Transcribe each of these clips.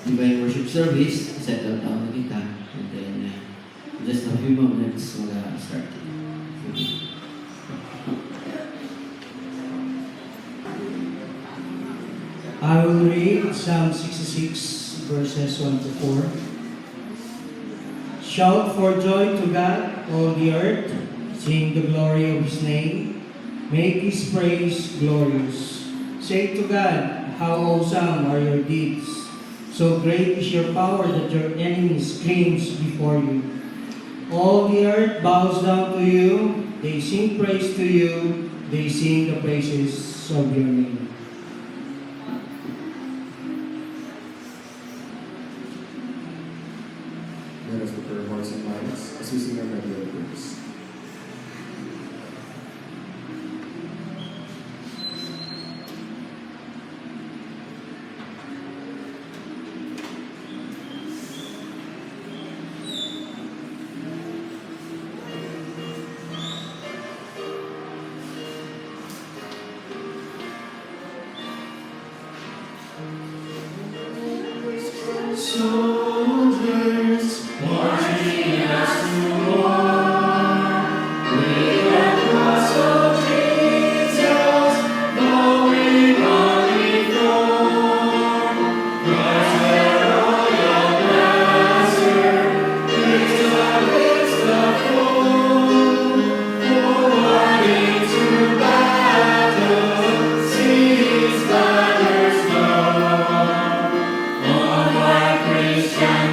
divine worship service, set up na kita, and then just a few moments mag-start. I will read Psalm 66, verses 1 to 4. Shout for joy to God, all the earth. Sing the glory of His name. Make His praise glorious. Say to God, how awesome are your deeds. So great is your power that your enemy screams before you. All the earth bows down to you. They sing praise to you. They sing the praises of your name. Let us prepare our hearts and minds as we sing our regular praise. Soldiers marching us to war, with the cross of Jesus going on before. Christ the royal master, is the midst of foe, forwarding to battle, see His banners blow. On white Christian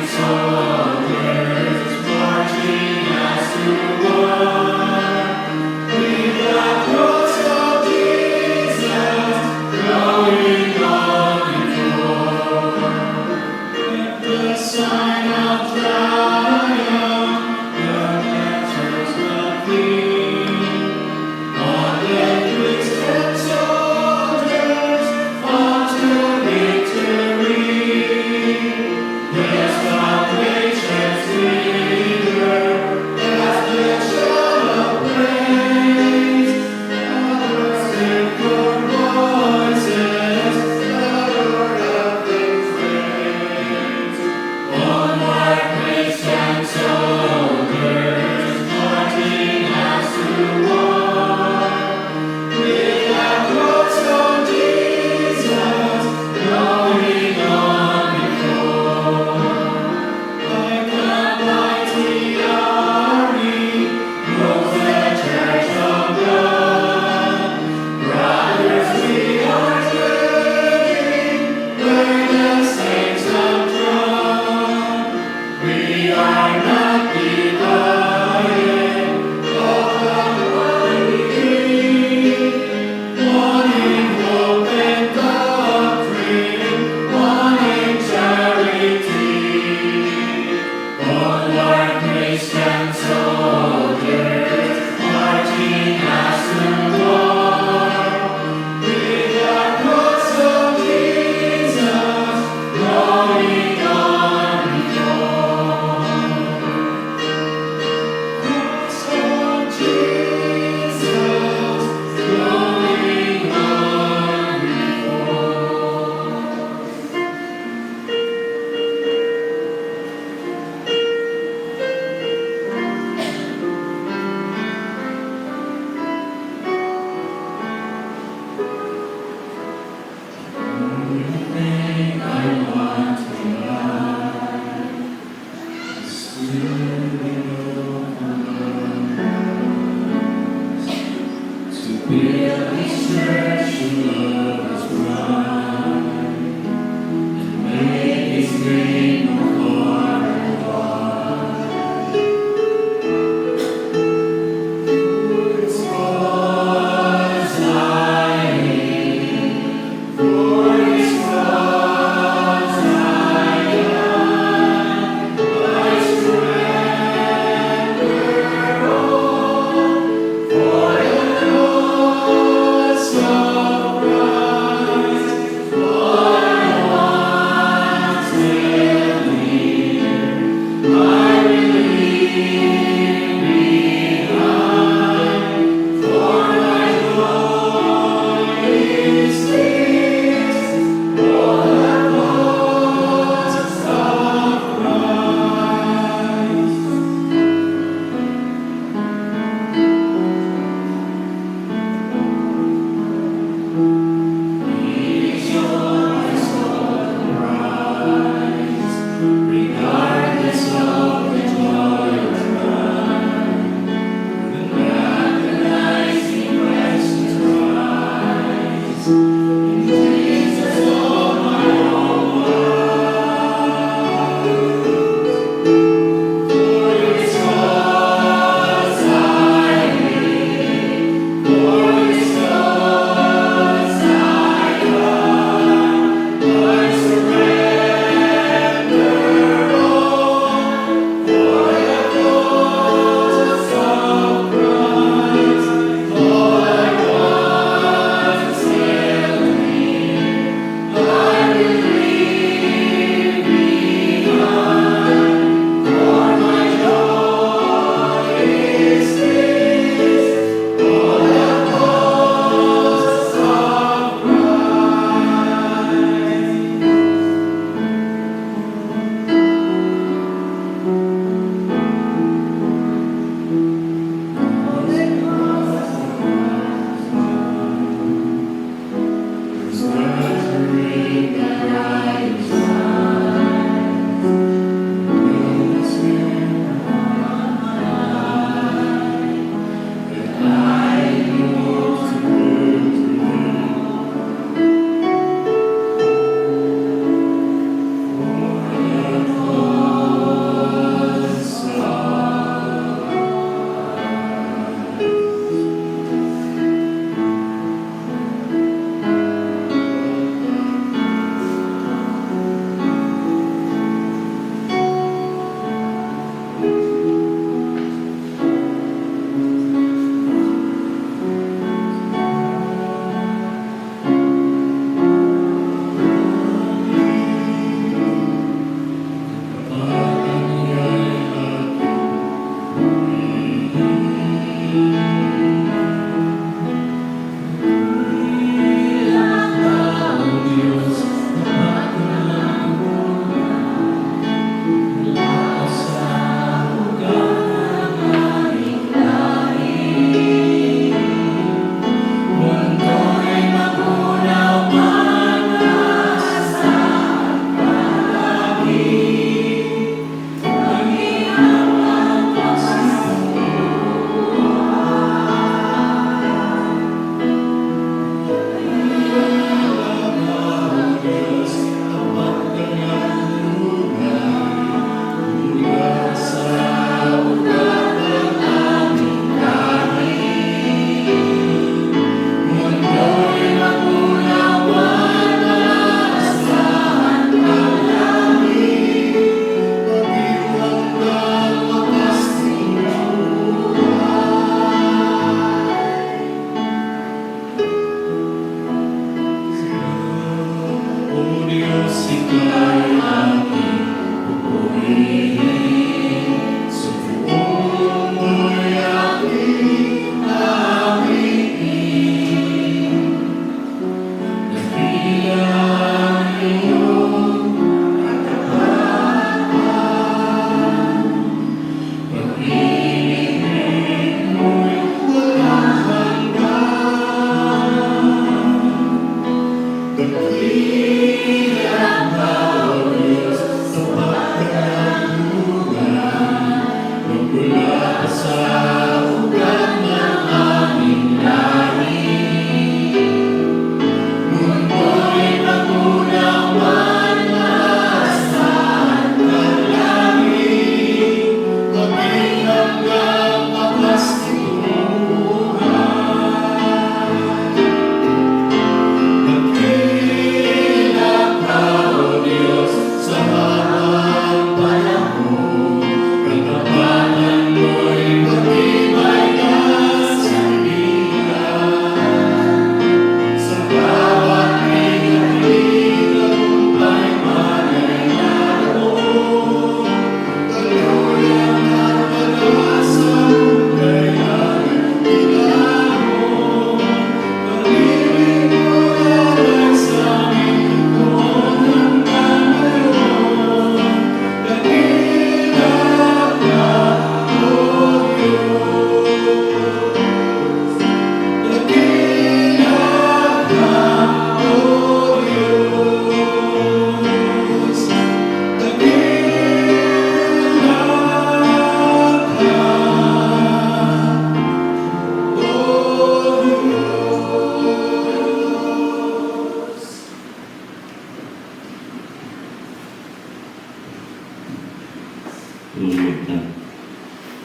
Sumunod na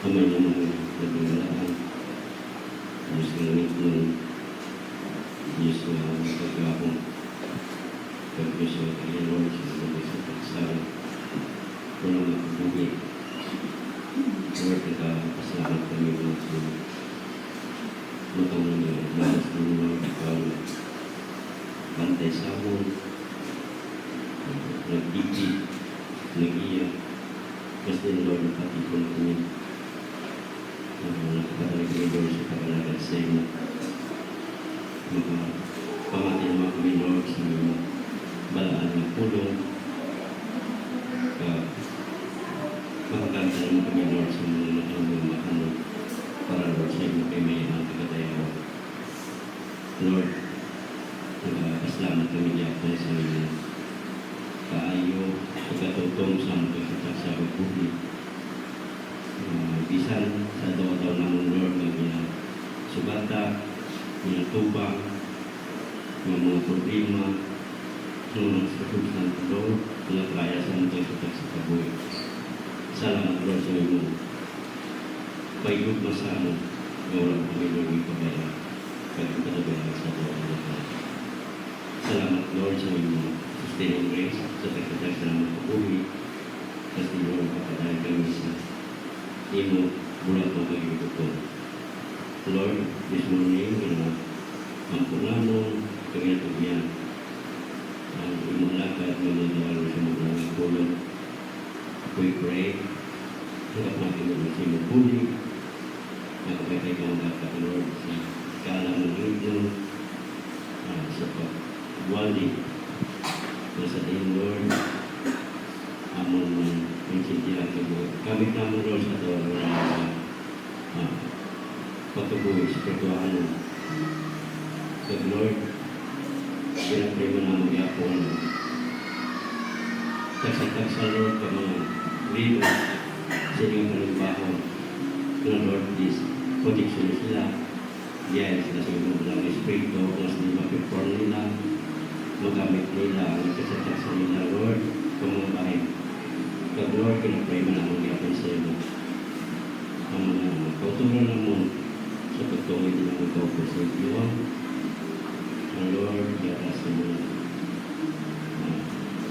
kamay na mga naglalaan. Diyos na ngit-ng Diyos na pagkakong pag-Diyos na kanyang Lord sa mga sa pagsara. Walang makabuhi. Lord, nagkakasalamat kami mga sumunod. Matang na malas ng Lord, ikaw bantay sa amon, nag-ibig, nag-iyak. Basta yung Lord, nakatipon kami. Nakapatalig kami Lord sa pagalagan sa iyo. Pamati naman kami Lord sa mga balaan ng pulong. Makakanta naman kami Lord sa mga nakangumakanon para Lord sa iyo kay may ang pagkatayaw. Lord, nagkakasalamat kami diapon sa iyo. Kaayo, pagkatutong sa mga pagkakasa pagbuhi. Bisan sa daw-daw naman Lord, ng subata, ng tubang, ng mga problema, ng mga circumstance Lord, ng kaya sa mga pagkakasa pagbuhi. Salamat Lord sa iyo. Paigod mo sa ano, na walang kami Lord yung pabaya. Pagkakatabayan sa daw-daw. Salamat Lord sa iyo. Sustaining grace sa pagkakasa ng mga pagbuhi. Kasi Lord, kapatay kami sa imo bulat mo kayo ito. Lord, this morning, ang punanong kagayatugyan. Ang imong lakad ng mga dawalo sa mga pulong. We pray, hanggang natin mo sa imong puli. Nakapagay ka ang dapat, Lord, sa kaalam ng ito, sa pagwali, sa iyong Lord, amon man insintihan ko gamit naman Lord sa ito patuloy sa pagkaano kag Lord pinapray mo naman yapon tagsa Lord ka mga libo sa inyong kalimbaho na Lord this protection sila yes na sa inyong mga espiritu na sa inyong perform nila magamit nila ang kasatagsa nila Lord kung mga bahay. Kag Lord, kinapray mo na ang gyapon sa iyo. Ang mga kauturan na mo sa pagtungay din ang kaupo sa iyo. Ang Lord, yatas na mo.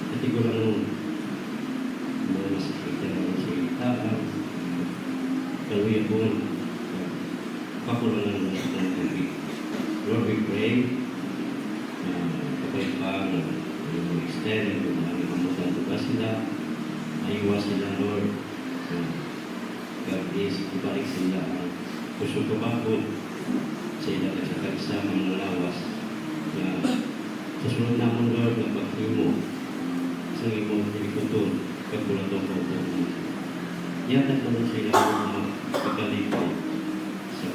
Katigo lang mo mga masakita na mo sa itaan. Kaluya po, pakulang na sa tubig. Lord, we pray kapag pa yung extend, yung mga kamutan ko sila, ayuwa sila, Lord. God is, ibalik sila ang puso kabakot sa ilang sa mga lawas na susunod naman, Lord, na pag-imo sa imong pinikuton pagbulatong kaupo. Yatag naman sa ilang mga pagkalipay sa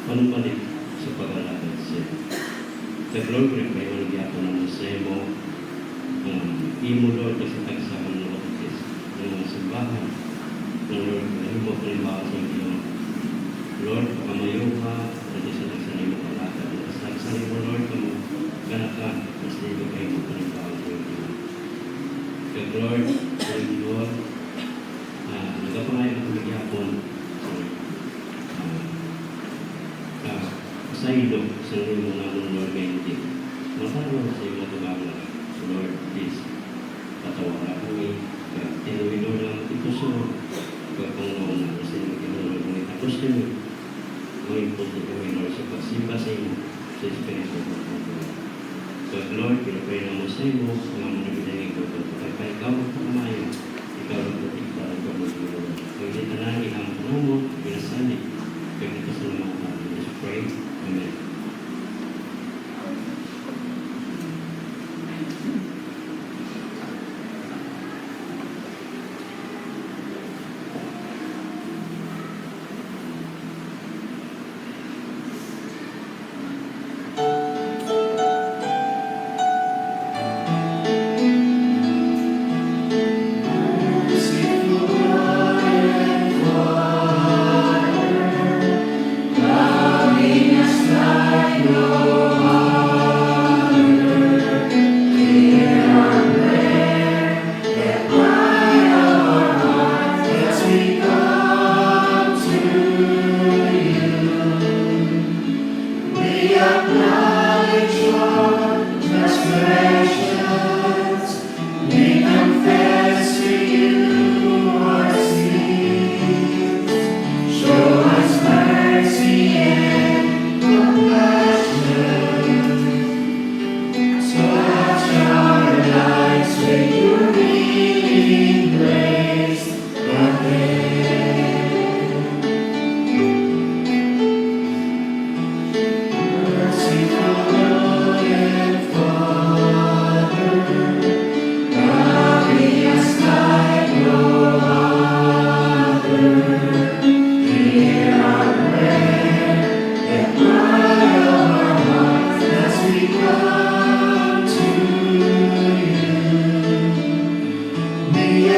panumbalik sa pag-alagad siya. Kag Lord, may malagyapo naman sa imo imo, Lord, sa tagsama ng mga simbahan ng Lord, ay mo palibawa sa inyo. Lord, pagkamayo ka, at sa nagsanay mo kalakad. Sa nagsanay mo, Lord, kamo ganakan, mas libo kayo mo palibawa sa inyo. Kag Lord, Lord, Lord, nagapangay ang pamigyapon sa ilo, sa ilo naman, Lord, ngayon din. Masalang sa iyo matubanga, Lord, please, patawa na kami, tinuwi Lord ang ituso, pagpangawa na sa iyo, Lord, may tapos kami, may puti kami, Lord, sa pagsimba sa iyo, sa Espiritu ng Pagkakas. So, Lord, pinapray na mo sa iyo, ang mga nabitangin ko, pagkakay ikaw ang pagkamayo, ikaw ang putikta, ikaw ang pagkakaroon. Kung hindi tanangin ang puno, pinasali, kaya ito sa mga natin. Let's pray. Amen.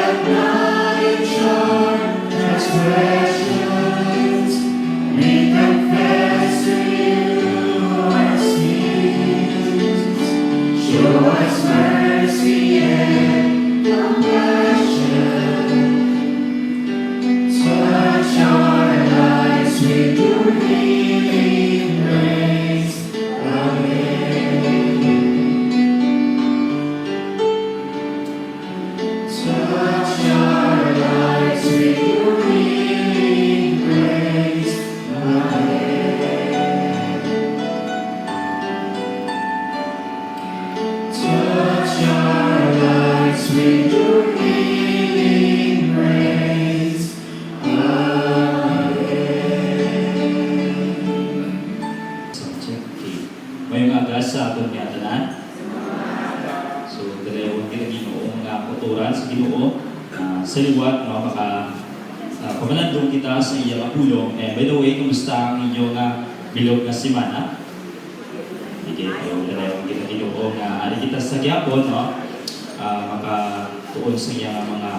acknowledge our transgressions, we confess to you our sins. Show us mercy and compassion. Touch our lives with your healing grace. Amen. Touch our lives with your healing grace. Amen. Touch our lives with your healing grace. Subject okay. Mayong aga sa atong tanan. So dalawang Ginoo nga kuturan sa Ginoo sa liwat maka pamalandong kita sa iyang pulong. And by the way, kumusta ang inyong bilog na semana? Sige, dalawang Ginoo nga ari kita sa gyapon makatuon sa iyang mga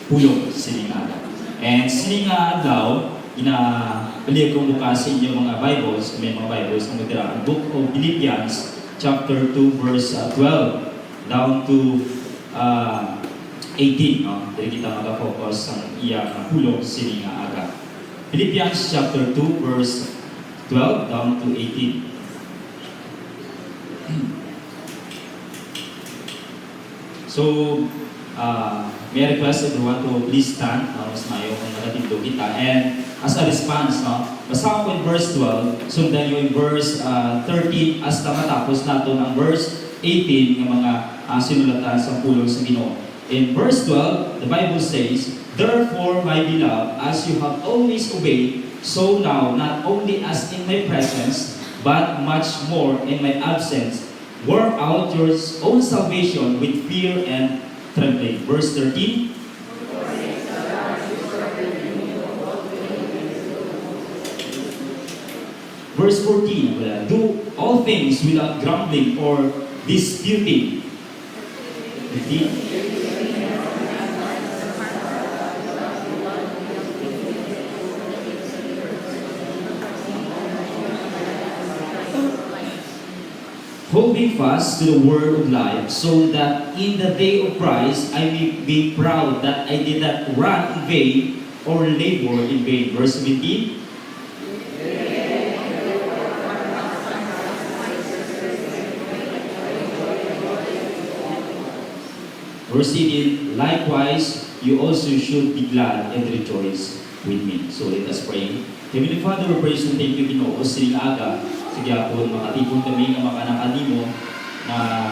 pulong sining aga. And sining adlaw believe kong bukas sa inyong mga Bibles, may mga Bibles na magdira ang Book of Philippians, chapter 2, verse 12, down to 18. No? Dili kita mag-focus sa iyang pulong sining aga. Philippians chapter 2, verse 12, down to 18. So, may I request everyone to please stand. Mas mayo kung nakatindog kita. And as a response, basa ko in verse 12, sundan nyo in verse 13 hasta matapos nato ang verse 18 ng mga sinulatan sa pulong sa Ginoo. In verse 12, the Bible says, "Therefore, my beloved, as you have always obeyed, so now, not only as in my presence, but much more in my absence, work out your own salvation with fear and trembling." Verse 13. Verse 14. Do all things without grumbling or disputing. 15. Holding fast to the word of life, so that in the day of Christ I may be proud that I did not run in vain or labor in vain. Verse 17. Verse 18. Likewise, you also should be glad and rejoice with me. So let us pray. Heavenly Father, we praise and thank you, Ginoo, sining aga. Sige po, makatipon kami ng mga kanimo na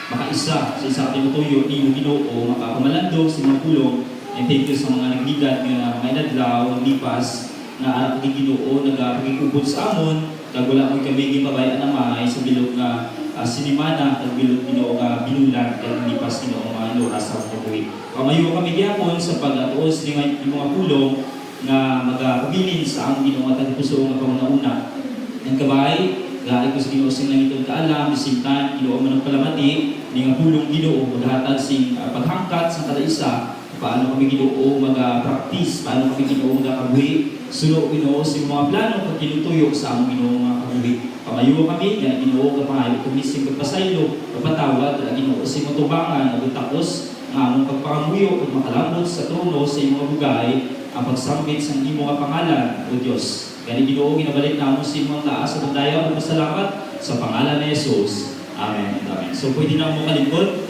makaisa sa isa ating tuyo ni mo Ginoo, makapamalandong sa mga pulong. And thank you sa mga nagligat nga mga inadlaw, lipas na anak ni Ginoo nagpagikubot sa amon, kag wala mo kami gipabayaan na maay sa bilog nga sinimana kag bilog Ginoo nga binulan kag lipas Ginoo mga oras sa pagbuhi. Kamayo kami gyapon sa pag-atuos ni mga pulong nga magpabilin sa ang Ginoo at puso nga pangununa. Ang kabay, gaya ko sa Ginoo sing nangitong kaalam, bisintan, Ginoo man ang palamati, ni nga pulong Ginoo, maghatag sing paghangkat sa kada isa, paano kami Ginoo mag-practice, paano kami Ginoo mag-kabuhi, sulo Ginoo sing mga plano pag kinutuyo sa among Ginoo mga kabuhi. Pamayo kami, nga Ginoo kapahayo, kumising pagpasaylo, pagpatawad, Ginoo sing matubangan, nagutapos, nga among pagpangamuyo, at makalambot sa trono sa imong bugay, ang pagsambit sa imong pangalan, O Diyos. Kaya Ginoo, ginabalik na mo sa imong taas sa bandaya at masalamat sa pangalan ni Jesus. Amen. Amen. So, pwede na mo kalipod.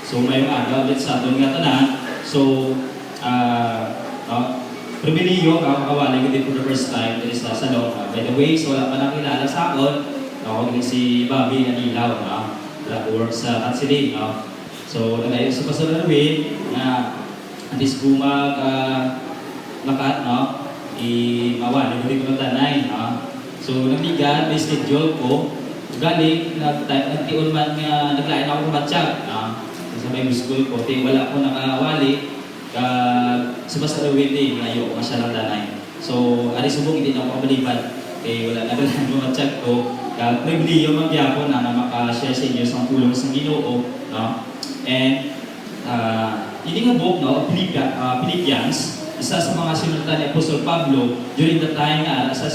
So, mayroong aga ulit sa aton nga tanan. So, pribiliyo, kakawali ko din for the first time, din sa salon. By the way, so wala pa nakilala sa akon. Ako din si Bobby Anilaw, nag-work sa Katsiling. So, nagayon sa Pasalarwin, na at least bumag lakat, mawali ko din ko ng tanay. So, nagligat, may schedule ko. Galing, nagtiun man nga, naglain ako ng matsyag. Sa may school ko, wala ko nakawali. Sa Pasalarwin, ayaw ko masya ng tanay. So, ari subong, hindi na ako kabalibad. Wala na dalang mga matsyag ko. Pribiliyo magyapon na makashare sa inyo sa pulong sa Ginoo. And, ini nga book, no, Philippians, isa sa mga sinulat ni Apostol Pablo during the time na sa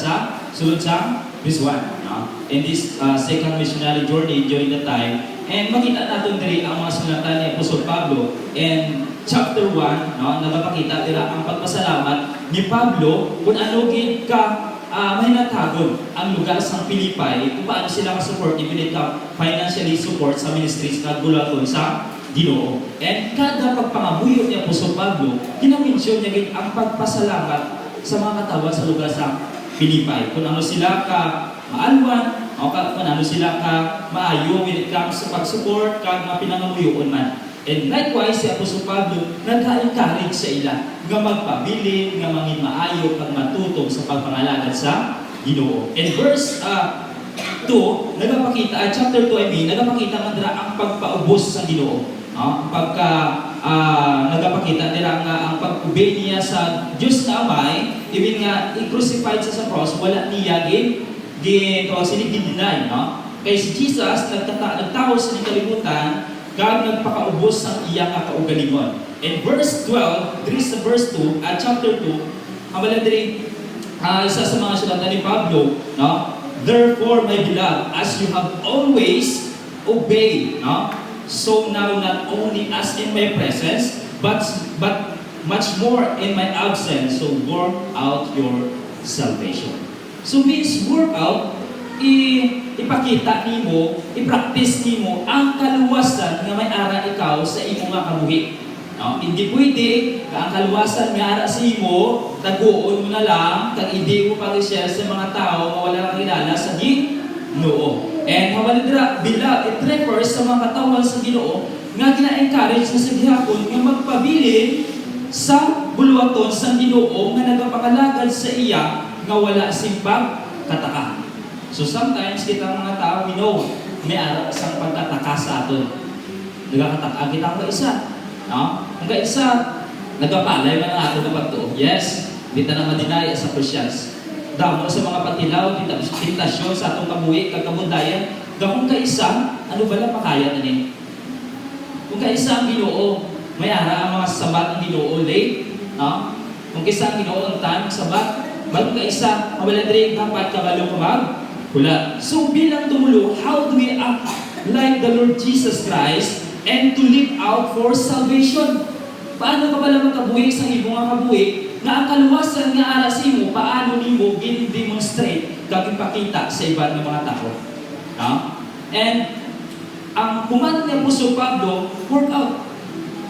sulod sa verse 1. No? In this second missionary journey during the time, and makita natin diri ang mga sinulatan ni Apostol Pablo. And chapter 1, no, nagapakita nila ang pagpasalamat ni Pablo kung ano gid ka mahinatagon ang lugar sa Pilipay, kung paano sila ka-support, even financially support sa ministries na gulaton sa Ginoo. And kada pagpangabuyo ni Apostol Pablo, kinamensyon niya gid ang pagpasalamat sa mga katawan sa lugar sa Pilipay. Kung ano sila ka maalwan, o kung ano sila ka maayo when it comes sa pag-support, kag mga pinangabuyoon man. And likewise, si Apostol Pablo, nagka-encourage sa ila nga magpabilin, nga mangin maayo, kag matutong sa pagpangalagad sa Ginoo. And verse 2, nagapakita, chapter 2 I mean, nagapakita man dira ang pagpaubos sa Ginoo. Nagapakita nila nga ang pag-obey niya sa Diyos na Amay, even nga i-crucified sa cross, wala niya gin-deny, no? Kaya si Jesus, nagtawo sa kalibutan, kag nagpakaubos sa iyang kaugalingon. And verse 12, there is sa verse 2, at chapter 2, ang diri, isa sa mga sulatan ni Pablo, no? Therefore, my beloved, as you have always obeyed, no? So now not only as in my presence, but much more in my absence, so work out your salvation. So means work out, ipakita nimo, i-practice nimo ang kaluwasan nga may ara ikaw sa imong mga kabuhi. No? Hindi pwede ka ang kaluwasan nga ara sa imo, taguon mo na lang, kag hindi mo pag-share sa mga tao nga wala kang kilala sa Ginoo. And hamalidra, beloved, it refers sa mga katawan sa Ginoo nga gina-encourage na sa gihapon nga magpabilin sa bulwaton sa Ginoo nga nagapangalagad sa iya nga wala simpag kataka. So sometimes kita mga tao, we know, may ara sang pagkataka sa aton. Nagkataka kita ang isa. No? Ang isa, nagapalay man ang aton na pagtuo. Yes, hindi na madinaya sa Christians. Damo sa mga patilaw, tentasyon sa atong kabuhi, kagkabundayan. Kung kaisa, ano ba lang makaya na ni? Kung kaisa ang Ginoo, may ara ang mga sabat ng Ginoo late. No? Kung kaisa ang Ginoo ang time, sabat, bago kaisa, mawala rin dapat kabalo hula. So bilang tumulo, how do we act like the Lord Jesus Christ and to live out for salvation? Paano ka pala magkabuhi sa ibong nga kabuhi na ang kaluwasan nga ara sa imo, paano nimo gin-demonstrate kag ipakita sa iba ng mga tao? No? And ang command ni Apostol Pablo, work out.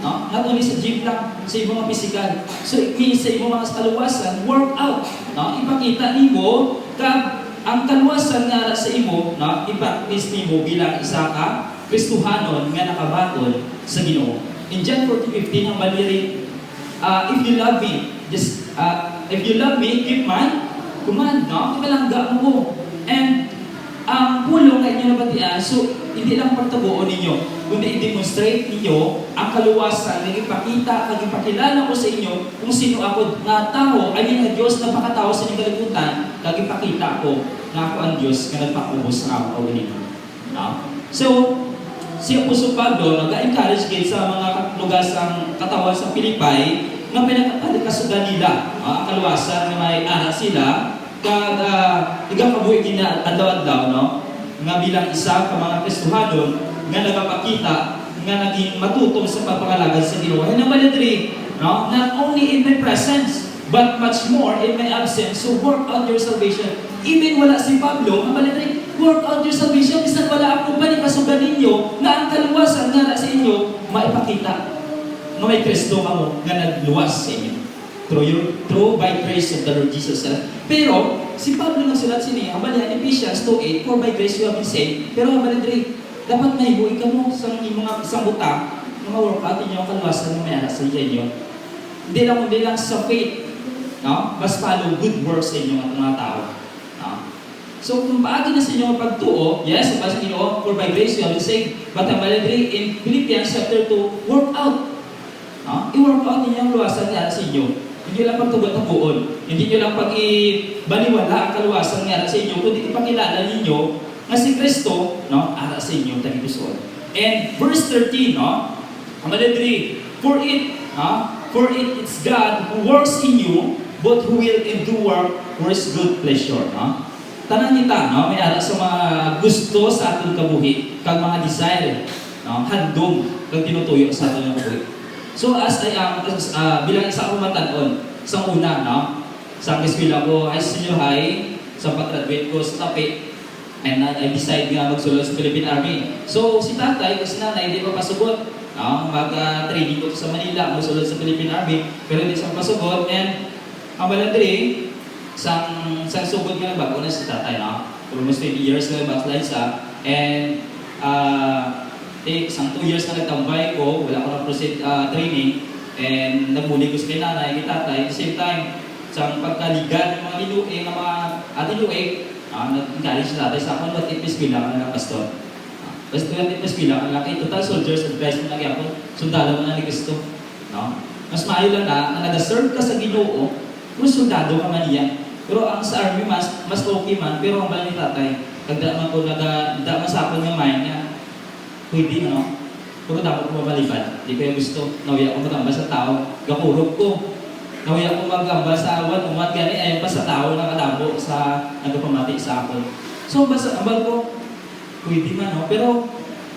No? Not only sa gym lang, sa ibang mga physical. So it means sa ibang mga kaluwasan, work out. No? Ipakita nimo kag ang kaluwasan nga sa imo, na i-practice nimo bilang isa ka Kristohanon nga nakabaton sa Ginoo. In John 14:15 ang baliri, if you love me, if you love me, keep my command, no? Ibalangga mo. And ang pulong nga inyo nabatian, so hindi lang pagtabuon ninyo, kundi i-demonstrate ninyo ang kaluwasan na ipakita, kag ipakilala ko sa inyo kung sino ako na tao, ay nga Diyos na pakatao sa inyong kalibutan, kag ipakita ko na ako ang Diyos na nagpakubos sa ako kawalingan. No? So, si Apostol Pablo nag-encourage kayo sa mga lugar sa katawan sa Pilipay na pinagkasudan nila ang kaluwasan na may ara sila kag igakabuhi kina adlaw-adlaw, no? Nga bilang isa ka mga Kristohanon nga nagapakita nga naging matutong sa pagpangalagad sa Ginoo. And number 3, no? Not only in my presence, but much more in my absence. So work out your salvation. Even wala si Pablo, number 3, work out your salvation. Bisan wala akong panikasugan ninyo na ang kaluwasan nga sa inyo maipakita na may Kristo kamo nga nagluwas sa inyo. Through by grace of the Lord Jesus. Pero, si Pablo nagsulat siniya, habalihan Ephesians 2:8, for by grace you have been saved. Pero habalihan 3, dapat mahibuhi ka mo sa mga isang buta, mga workout ninyo ang kaluwasan na may anak sa inyo. Hindi lang sa faith, no? Mas follow good works sa inyo at mga tao. No? So, kung paagi na sa inyo ang pagtuo, yes, sa inyo, for by grace you have been saved. But habalihan 3, in Philippians chapter 2, work out. No? I-work out ninyo ang kaluwasan na sa inyo. Hindi lang pagtugot-tugoon. Hindi nyo lang pag-ibaliwala ang kaluwasan nga sa inyo, kundi ipakilala ninyo na si Kristo, no, ara sa inyo, tagi-pusoon. And verse 13, no, ang maladri, For it's God who works in you, but who will endure for His good pleasure. Tanan kita, may ara sa mga gusto sa atong kabuhi, kag mga desire, handom, kag tinutuyo sa atong kabuhi. So as I am, bilang isa akong matanon, sa una, sa eskwela ko, high senior high, sa pag-graduate ko sa Tapi, and I decide nga magsulod sa Philippine Army. So si tatay, kasi nanay, hindi pa pasugot. Mag-training ko sa Manila, magsulod sa Philippine Army, pero hindi sa pasugot, and ang balandri, sang sugod nga bago na si tatay, almost 20 years na backslide sa, and isang 2 years na nagtambay ko, wala ko na proceed training, and nagmuli ko sa kay nanay, kay tatay, at the same time, sa pagkaligan ng mga liluing, ng mga atiluing, nag-encourage sa tatay sa akin, ba't ipis bilang ng pastor? Basta ba't ipis bilang ang laki, total soldiers, advice mo lagi ako, sundalo mo na ni Cristo. Mas maayo lang na nag-serve ka sa Ginoo, kung sundado ka man niya. Pero ang sa army mas okay man, pero ang bala ni tatay, kagda man ko masapon ng mind niya, pwede pero dapat ko mabalibad. Di ko yung gusto, nawiya ko magamba sa tao, gapurog ko. Nawiya ko magamba sa awan, umat gani, ayon pa sa tao na kadabo sa nagpamati sa akin. So basta ambal ko, pwede man, pero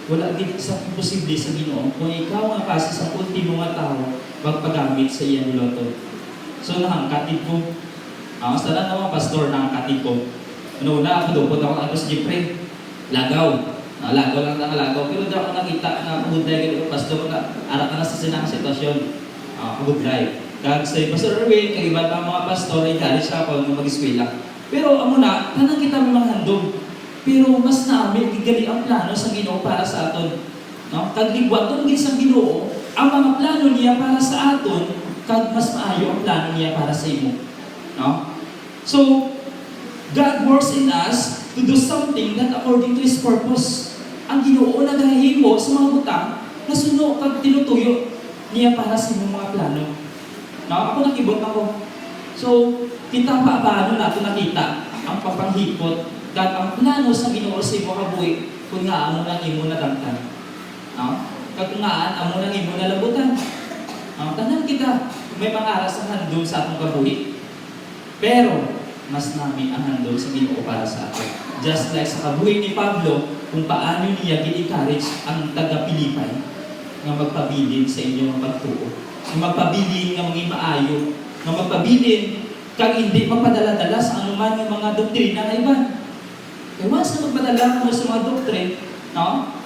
wala din sa imposible sa Ginoo kung ikaw ang kasi sa ultimo nga tao, magpagamit sa iyang loto. So nahangkatid ko. Sa lang naman, pastor, nahangkatid ko. Una, ako dupot ako sa Jeffrey. Lagaw. Lagaw lang lagaw. Pero di ako nakita na pagudlay ko, pastor, arak ka na sa sinang sitwasyon. Pagudlay. Kaya sa Pastor Erwin, kaya iba pa mga pastor, ay galit siya ako ng mag-eskwela. Pero amo na, tanang kita may handog. Pero mas namin, gigali ang plano sa Ginoo para sa aton. Kagligwat ito ng isang Ginoo, ang mga plano niya para sa aton, kag mas maayo ang plano niya para sa imo. So, God works in us to do something that according to His purpose. Ang Ginoo naghahimo sa mga butang na suno kag tinutuyo niya para sa imong mga plano. Ako nakibot ako. So, kita paano nato nakita ang papanghipot kag ang plano sa Ginoo sa imong kabuhi kung nga amo nang imo nadangtan. Kag kung nga amo nang imo nalabutan. Tanan kita may mga aras ang handog sa atong kabuhi. Pero, mas namin ang handog sa Ginoo para sa atin. Just like sa kabuhi ni Pablo, kung paano niya gin-encourage ang taga-Pilipay na magpabilin sa inyong pagtuo. Na magpabilin nga maging maayo. Na magpabilin kag hindi mapadala-dala sa anuman ng mga doktrina na iba. Kaya once na magpadala mo sa mga doktrine,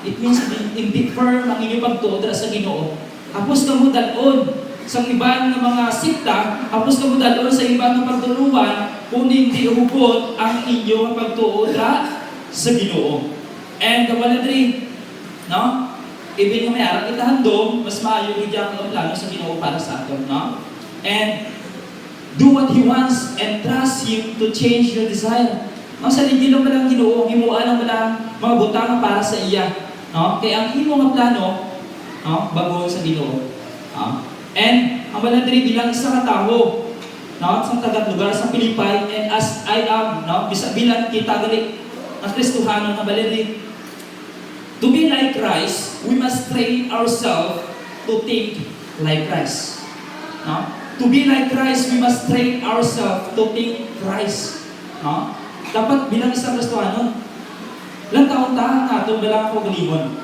it means hindi firm ang inyong pagtuo sa Ginoo. Tapos ka mo dalon sa ibang mga sikta, tapos ka mo dalon sa ibang pagtulungan, kung hindi hubot ang inyong pagtuo sa Ginoo. And kawaladri, even yung may arap kita handom, mas maayo yung ang plano sa Ginoo para sa atin. And do what He wants and trust Him to change your desire. Ang salindi lang palang Ginoo, himuan ang palang mga butang para sa iya. Kaya ang imo nga plano, bago sa Ginoo. And ang balandri bilang isa katao, sa taga-lugar sa Pilipay, and as I am, bilang kita gali ang Kristohano na balandri, to be like Christ, we must train ourselves to think like Christ. To be like Christ, we must train ourselves to think Christ. Dapat bilang isang Kristohano, lang taon-taon natin balang ako galimon.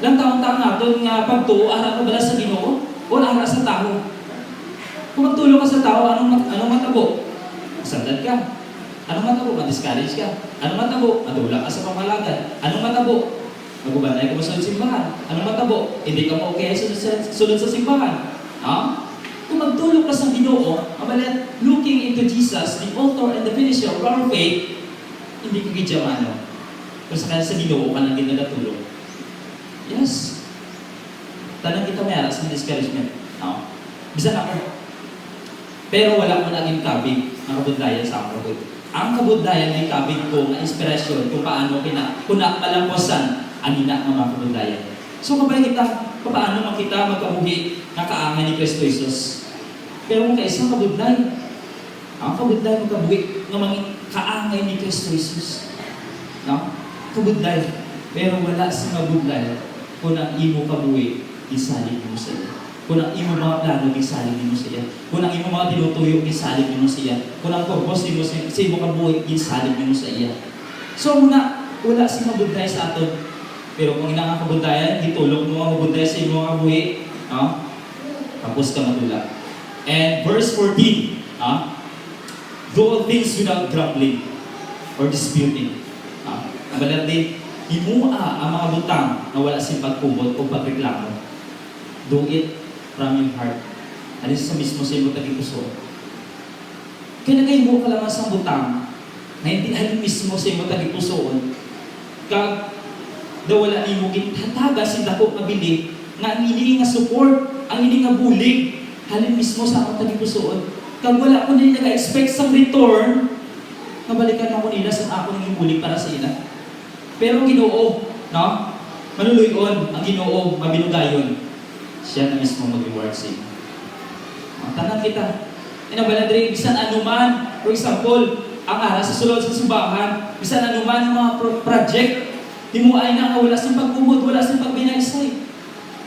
Lang taon-taon natin nga pagtuo, ara ko bala sa Ginoo, o ara sa tao. Kung magtulong ka sa tao, anong matabo? Masandad ka. Anong matabo? Ma-discourage ka. Anong matabo? Madula ka sa pamalagan. Anong matabo? Magubanay ka ba sa simbahan? Anong matabo? Hindi ka mo okay sunod sa simbahan. Kung magtulong ka sa Ginoo, looking into Jesus, the author and the finisher of our faith, hindi ka gidyamano. Kung sa Ginoo ka lang ginatulong. Yes. Tanang kita may aras ng discouragement. Bisan ako. Pero wala ko naging kabig ng kabundayan sa ako. Ang kabundayan ay kabig ko na inspirasyon kung paano malamposan ang ina ng mga kabundayan. So kapag paano makita magkabuhi na kaangay ni Kristo Jesus. Pero kung kaisang kabunday, ang kabunday magkabuhi na mga kaangay ni Kristo Jesus. Kabunday. Pero wala sa kabunday kung ang imo kabuhi, isalin mo sa iyo. Kung ang imo mga plano, gisalig nimo siya. Kung ang imo mga tinutuyo, gisalig nimo siya. Kung ang purpose nimo sa imo kabuhi, gisalig nimo sa iya. So muna, wala si mabudlay sa aton. Pero kung ina nga kabundayan, gitulog mo ang mabudlay sa imo kabuhi, no? Tapos ka matula. And verse 14, do all things without grumbling or disputing. Ang balat din, himua ang mga butang na wala siyang pagkubot o pagreklamo. Do it from your heart. Alis sa mismo sa imo taging puso. Kaya nagahimo ka lamang sa butang na hindi halin mismo sa imo taging puso. Kag daw wala nimo gitataga si dako mabili nga ang ini nga support, ang ini nga bulig halin mismo sa akong taging puso. Kag wala ko nila nag-expect sa return, nabalikan ako nila sa ako nang bulig para sa ila. Pero Ginoo, no? Manuluyon ang Ginoo, mabinugayon. Siya na mismo mag-reward sa iyo. Tanan kita. Inabaladre, bisan anuman, for example, ang ara sa sulod sa simbahan, bisan anuman mga project, himuay na nga wala siyang pagkumod, wala siyang pagbinaysay.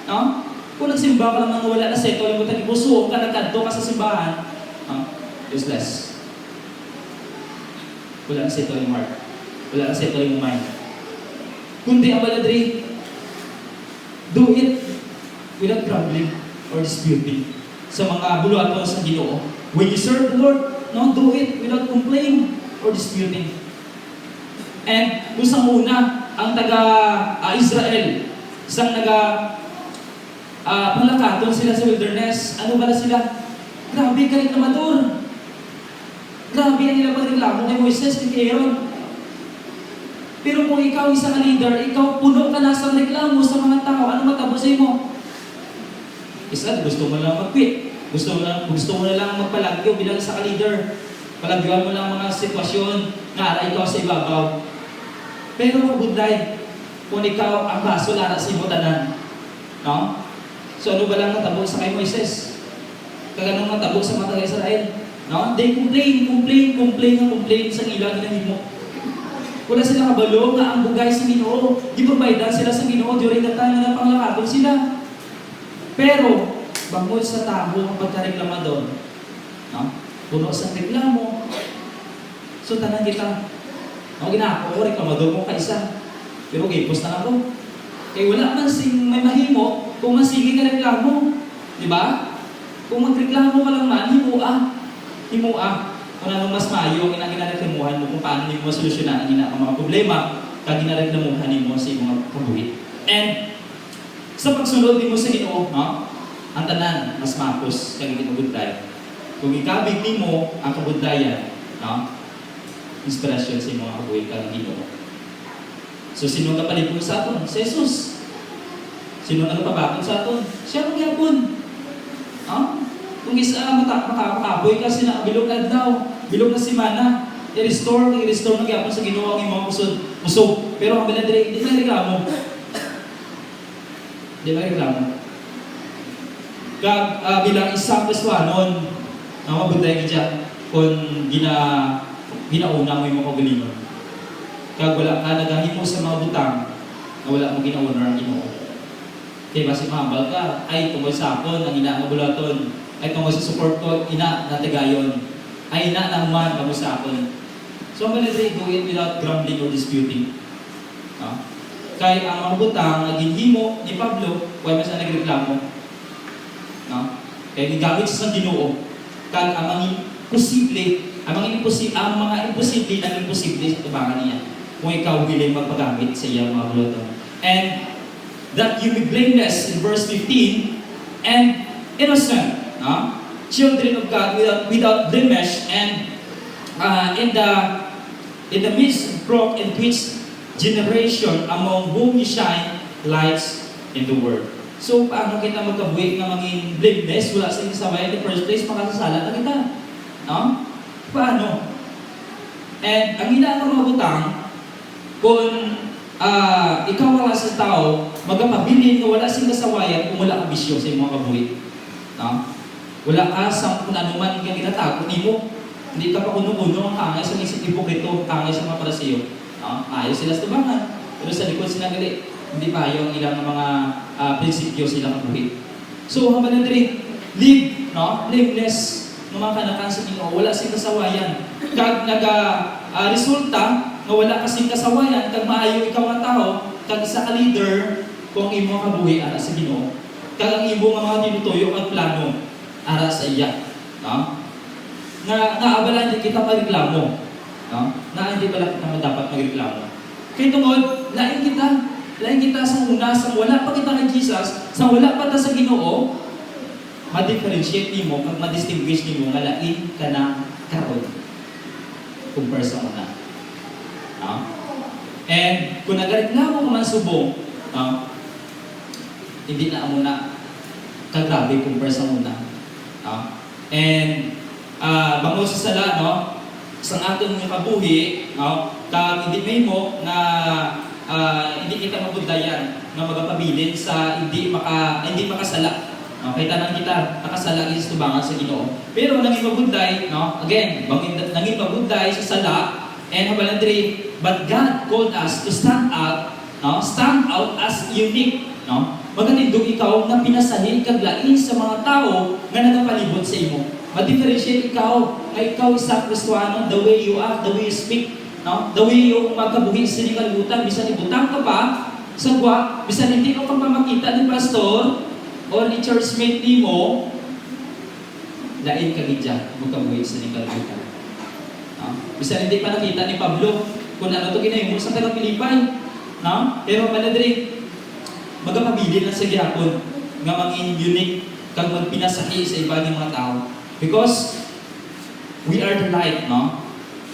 No? Kung nagsimba ka naman wala na seto, alam mo tayo, puso ka nagkanto ka sa simbahan, useless. Wala na seto yung heart. Wala na seto yung mind. Kundi ang baladre, do it without grumbling or disputing sa mga buluaton sa Ginoo. When you serve the Lord, no, do it without complaining or disputing. And kung sa una, ang taga-Israel, isang panglakaton sila sa wilderness, ano ba na sila? Grabe ka rin namador. Grabe ang ilang pagreklamo kay Moises at kay Aaron. Pero kung ikaw isang leader, ikaw puno ka na sa reklamo sa mga tao, ano matapos mo? Isa, gusto mo lang mag-quit. Gusto mo na lang magpalagyo bilang isa ka leader. Palagyoan mo lang mga sitwasyon na ikaw sa ibabaw. Pero magbudlay, kung ikaw ang baso lara sa imutanan. No? So ano ba lang natabo sa kay Moises? Kaganong natabo sa mga taga-Israel? No? They complain sa ilang ginahimo. Wala sila kabalo nga ang bugay sa Ginoo. Di provide sila sa Ginoo during the time na panglakatong sila. Pero, bangod sa tao ang pagkareklamador, no? Puno sa reklamo. So, tanan kita, ginako, reklamador mo kaisa. Pero, gipos na ako. Kaya wala man sing may mahimo kung masige ka reklamo. Di ba? Kung magreklamo ka lang man, himua. Kung anong mas mayo ang ginareklamuhan mo, kung paano mo masolusyonan ang mga problema, kag ginareklamuhan mo sa mga kabuhi. And, sa pagsunod mo sa Ginoo, no? Ang tanan, mas mapos, kag ginagudlay. Kung ikabig mo ang kabudlayan, no? Inspirasyon sa mga kabuhi kag Ginoo. So, sino ang kapalipong sa aton? Si Jesus. Sino ang nagpabakod sa aton? Siya ang gyapon. No? Kung isa makakaboy ka sila, bilog na daw, bilog na simana, i-restore na gyapon sa Ginoo ang imong pusog. Pero ang biladre, di ba reklamo? Di ba reklamo? Bilang isang Kristiyanon, na mabudlay ka dyan, kung ginauna mo yung mga kagalingon. Kag wala ka nagahimo sa mga butang, na wala mo ginauna ang Ginoo. Kaya basi mahambal ka, ay tungkol sa akon, ang ina nga bulaton, ay tungkol sa support ko, ina na tigayon, ay ina naman kamo sa akon. So ang balay do it without grumbling or disputing. Kaya ang mga butang naging himo ni Pablo, wala siya nagreklamo. Kaya gigamit siya sa Ginoo. Kag ang mga imposible naging posible sa tubangan niya. Kung ikaw willing magpagamit sa iyang mga butang. And that you be blameless in verse 15 and innocent, children of God without blemish, and in the midst of broke and twisted generation among whom you shine lights in the world. So, paano kita magkabuhi na maging blameless? Wala sa isaway in the first place, makasasala na kita. No? Paano? And ang hinaang mga butang, kung ikaw wala sa tao, magapabilin na wala sing kasawayan kung wala kang bisyo sa mga kabuhi. No? Wala ka sa kung ano man kang ginatago, hindi ka pa kuno-kuno ang kangay sa isip hipokrito, kangay sa mga parasiyo. Ayaw sila sa tubangan. Pero sa likod sila gali, hindi pa ayaw ang ilang mga prinsipyo sila kabuhi. So haman diri live, no? Liveless ng mga kanakan sa Ginoo, wala sing kasawayan. Kag resulta nga wala kasing kasawayan kag maayo ikaw nga tao, kag isa ka leader kung imo kabuhi ara sa Ginoo. Kag ang imo nga mga tinutuyo kag plano ara sa iya, no? Abala hindi kita magreklamo, no? Hindi pala kita dapat magreklamo. Kaya tungod, lain kita sa una, sa wala pa kita kay Jesus, sa wala pa ta sa Ginoo, ma-differentiate nimo kag ma-distinguish nimo nga lain ka na karon compare sa una. No? And kung nagreklamo ka man subong, no? Hindi na amo na kagrabe compare sa una. No? And bango sa sala, no? Sang atong kabuhi, no? Kag hindi may mo na hindi kita mabudlayan na magapabilin sa hindi makasala. Okay, tanan kita nakasala is tubangan sa Ginoo. Pero nanging mabudlay, no? Again, nanging mabudlay sa sala and habalandri, but God called us to stand out, no? Stand out as unique, no? Magatindog ikaw na pinasahin kag lain sa mga tao nga nagapalibot sa imo. Ma-differentiate ikaw nga ikaw isa Kristiyano, the way you act, the way you speak, no? The way you magkabuhi sa kalibutan, bisan ibutang ka pa sa gwa, bisan hindi ka makita ni pastor o ni churchmate nimo, lain ka gidya magkabuhi sa kalibutan. No? Bisan hindi pa nakita ni Pablo kung ano to ginahimo sa taga-Pilipay, no? Pero manadiri magapabilin lang sa gihapon nga mangin unique kag magpinasahi sa ibang mga tao. Because we are the light, no?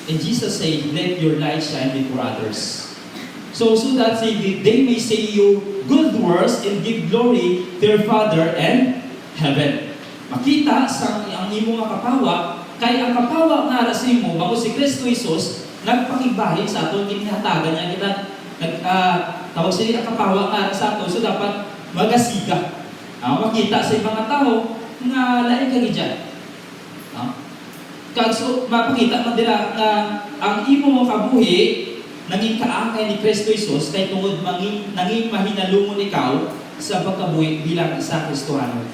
And Jesus said, let your light shine before others. So that they may say you good works and give glory to your Father and heaven. Makita sa ang imo nga kapawa, kay ang kapawa nga ara sa imo, bango si Kristo Jesus, nagpakibahin sa aton, kinihatagan niya kita, tawag sila ang kapawa nga ara sa aton, so dapat magasiga. Makita sa ibang tao, nga lain ka gidya. So, mapakita man dira nga ang imo mo kabuhi nanging kaangay ni Kristo Jesus kay tungod nanging mahinalungon ikaw sa pagkabuhi bilang isa Kristiyano.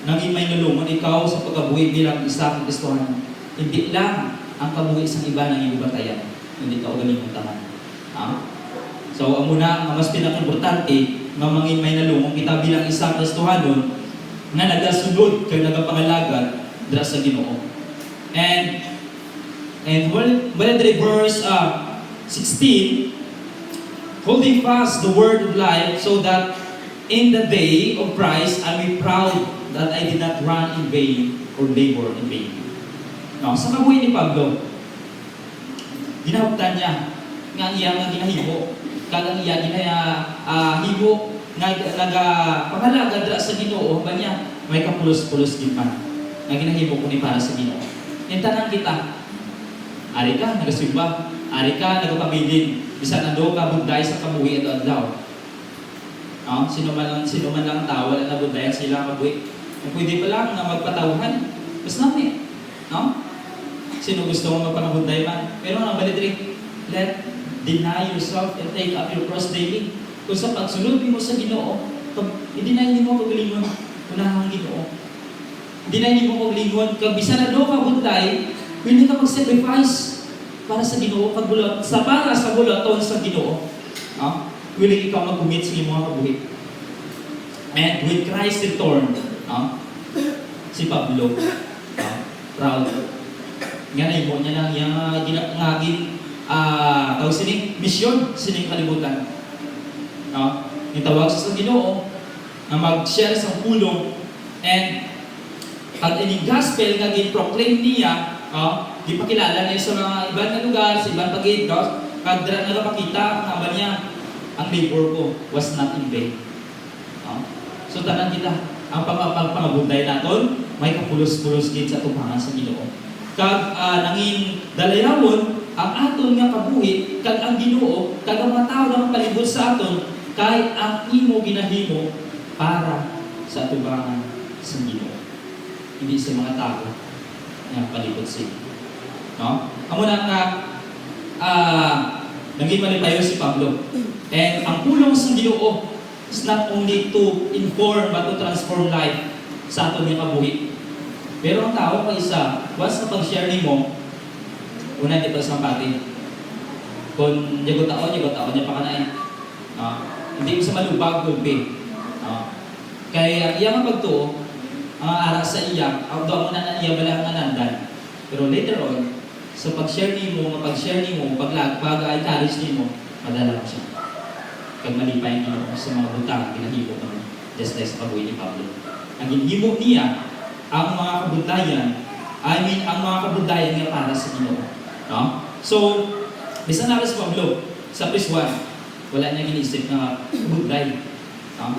Nanging mahinalungon ikaw sa pagkabuhi bilang isa Kristiyano. Hindi lang ang kabuhi sa iba ng iyong batayan, hindi ka ugaling mong taman. So, ang muna, ang mas pinaka-importante nga mangin mahinalungon kita bilang isa Kristiyano nga nagasunod kay nagapangalaga dira sa Ginoo. And when the verse 16, holding fast the word of life, so that in the day of Christ I will be proud that I did not run in vain or labor in vain. No, sa kabuhi ni Pablo, ginahuptan niya nga iya nga ginahimo, kag iya ginahimo nga nagapangalaga dira sa Ginoo, ba niya may kapulos-pulos gid man nga ginahimo ko ni para sa Ginoo. Intanan kita. Ari ka nagasimba, ari ka nagapabilin, bisan ando ka budlay sa kabuhi adlaw. Sino man lang tao wala na budlay sila kabuhi. Kung pwede pa lang na magpatawhan, bas nami. Sino gusto mo magpangabudlay man? Pero ang balidri, let deny yourself and take up your cross daily. Kung sa pagsunod mo sa Ginoo, i-deny mo pagalingon, unahang Ginoo. Deny mo pagalingon, kag bisan na do ka budlay, hindi ka mag-sacrifice para sa Ginoo, para sa bulaton sa Ginoo. Willing ikaw mag-commit sa iyong mga kabuhi. And with Christ returned, si Pablo, proud. Nga na mo niya lang yung ngagin tawag sining misyon, sining kalibutan. Yung tawag sa Ginoo na mag-share sa pulong, and pag ining gospel nga gin-proclaim niya, gipakilala niya sa mga ibang na lugar, sa ibang pagid, kag nagapakita nga ba niya, ang labor ko was not in vain. So tanan kita, ang pangabunday naton, may kapulos-pulos gid sa tubangan sa Ginoo. Kag nangin dalayawon ang aton nga kabuhi, kag ang Ginoo, kag ang mga tao nga palibot sa aton, kay ang imo ginahimo para sa tubangan sa Ginoo. Hindi sa mga tao nga palibot sa iyo. Amo na nga naging malipayo si Pablo. And ang pulong sa Ginoo, It's not only to inform but to transform life sa aton nga kabuhi. Pero ang tao pa isa, once na pag-share nimo, una di pa sa pati. Kung yagot tao niya pa kanay. Hindi ko sa malubag gulpi. Kaya iya nga pagtuo, ang ara sa iya, ang doon mo na iya bala nga nandan. Pero later on, sa pag-share nimo, pag-encourage nimo, madala mo siya. Kag malipay nimo sa mga butang ginahimo mo, just like sa kabuhi ni Pablo. Ang ginhimo niya, ang mga kabutayan nga para sa Ginoo. No? So, bisan na sa Pablo, sa Pres 1, wala niya ginisip na kabutay. No?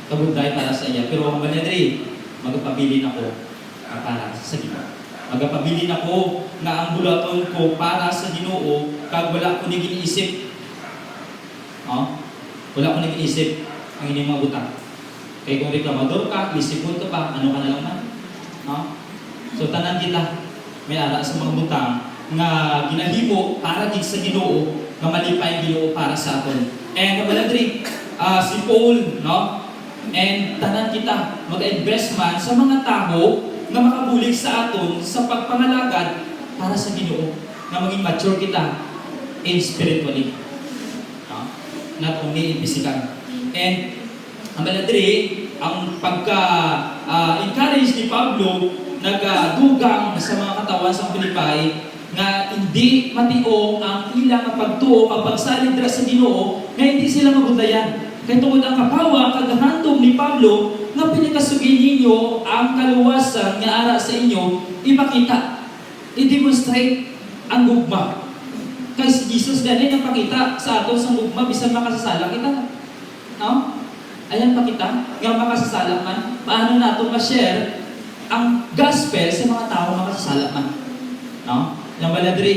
Kabutay para sa iya. Pero ang manadri, magpabilin ako para sa Ginoo. Magpabilin ako nga ang bulaton ko para sa Ginoo, kag wala ko ni giniisip. No? Wala ko ni giniisip ang inyong mga butang. Kaya kung reklamador ka, isipon ka pa, ano ka na lang man? No? So tanan kita may ara sa mga butang nga ginahimo para gid sa Ginoo, nga malipay ang Ginoo para sa aton. And kabaladri, si Paul, no? And tanan kita mag-invest man sa mga tao nga makabulig sa aton sa pagpangalagad para sa Ginoo, nga maging mature kita in spiritually. No? Not only in physical. And ang baladri, ang pagka-encourage ni Pablo, nagdugang sa mga katawan sa Pilipay nga hindi matio ang ilang pagtuo kapag salig dira sa Ginoo nga hindi sila magundayan. Kaya tungod ang kapawa kagahandom ni Pablo nga pinakasugin ninyo ang kaluwasan nga ara sa inyo, ipakita, i-demonstrate ang gugma. Kaya si Jesus ganyan ang pakita sa ato sa gugma bisan makasasala kita. No? Ayan pakita, nga makasasala man, paano nato ma-share ang gospel sa mga tao makasasala man. No? Yang baladri,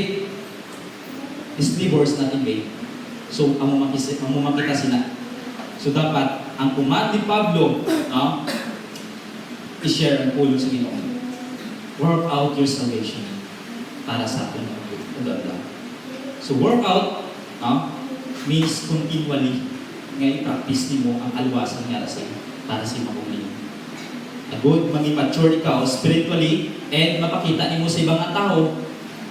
his labors not in vain. So, ang makita sila. So, dapat, ang command ni Pablo, no? I-share ang pulong sa Ginoo. Work out your salvation para sa atin. So, work out, no? Means continually nga i-practice nimo ang alwasan nga sa iyo para sa imong ninyo. Agud maging mature ikaw spiritually and mapakita nimo sa ibang tao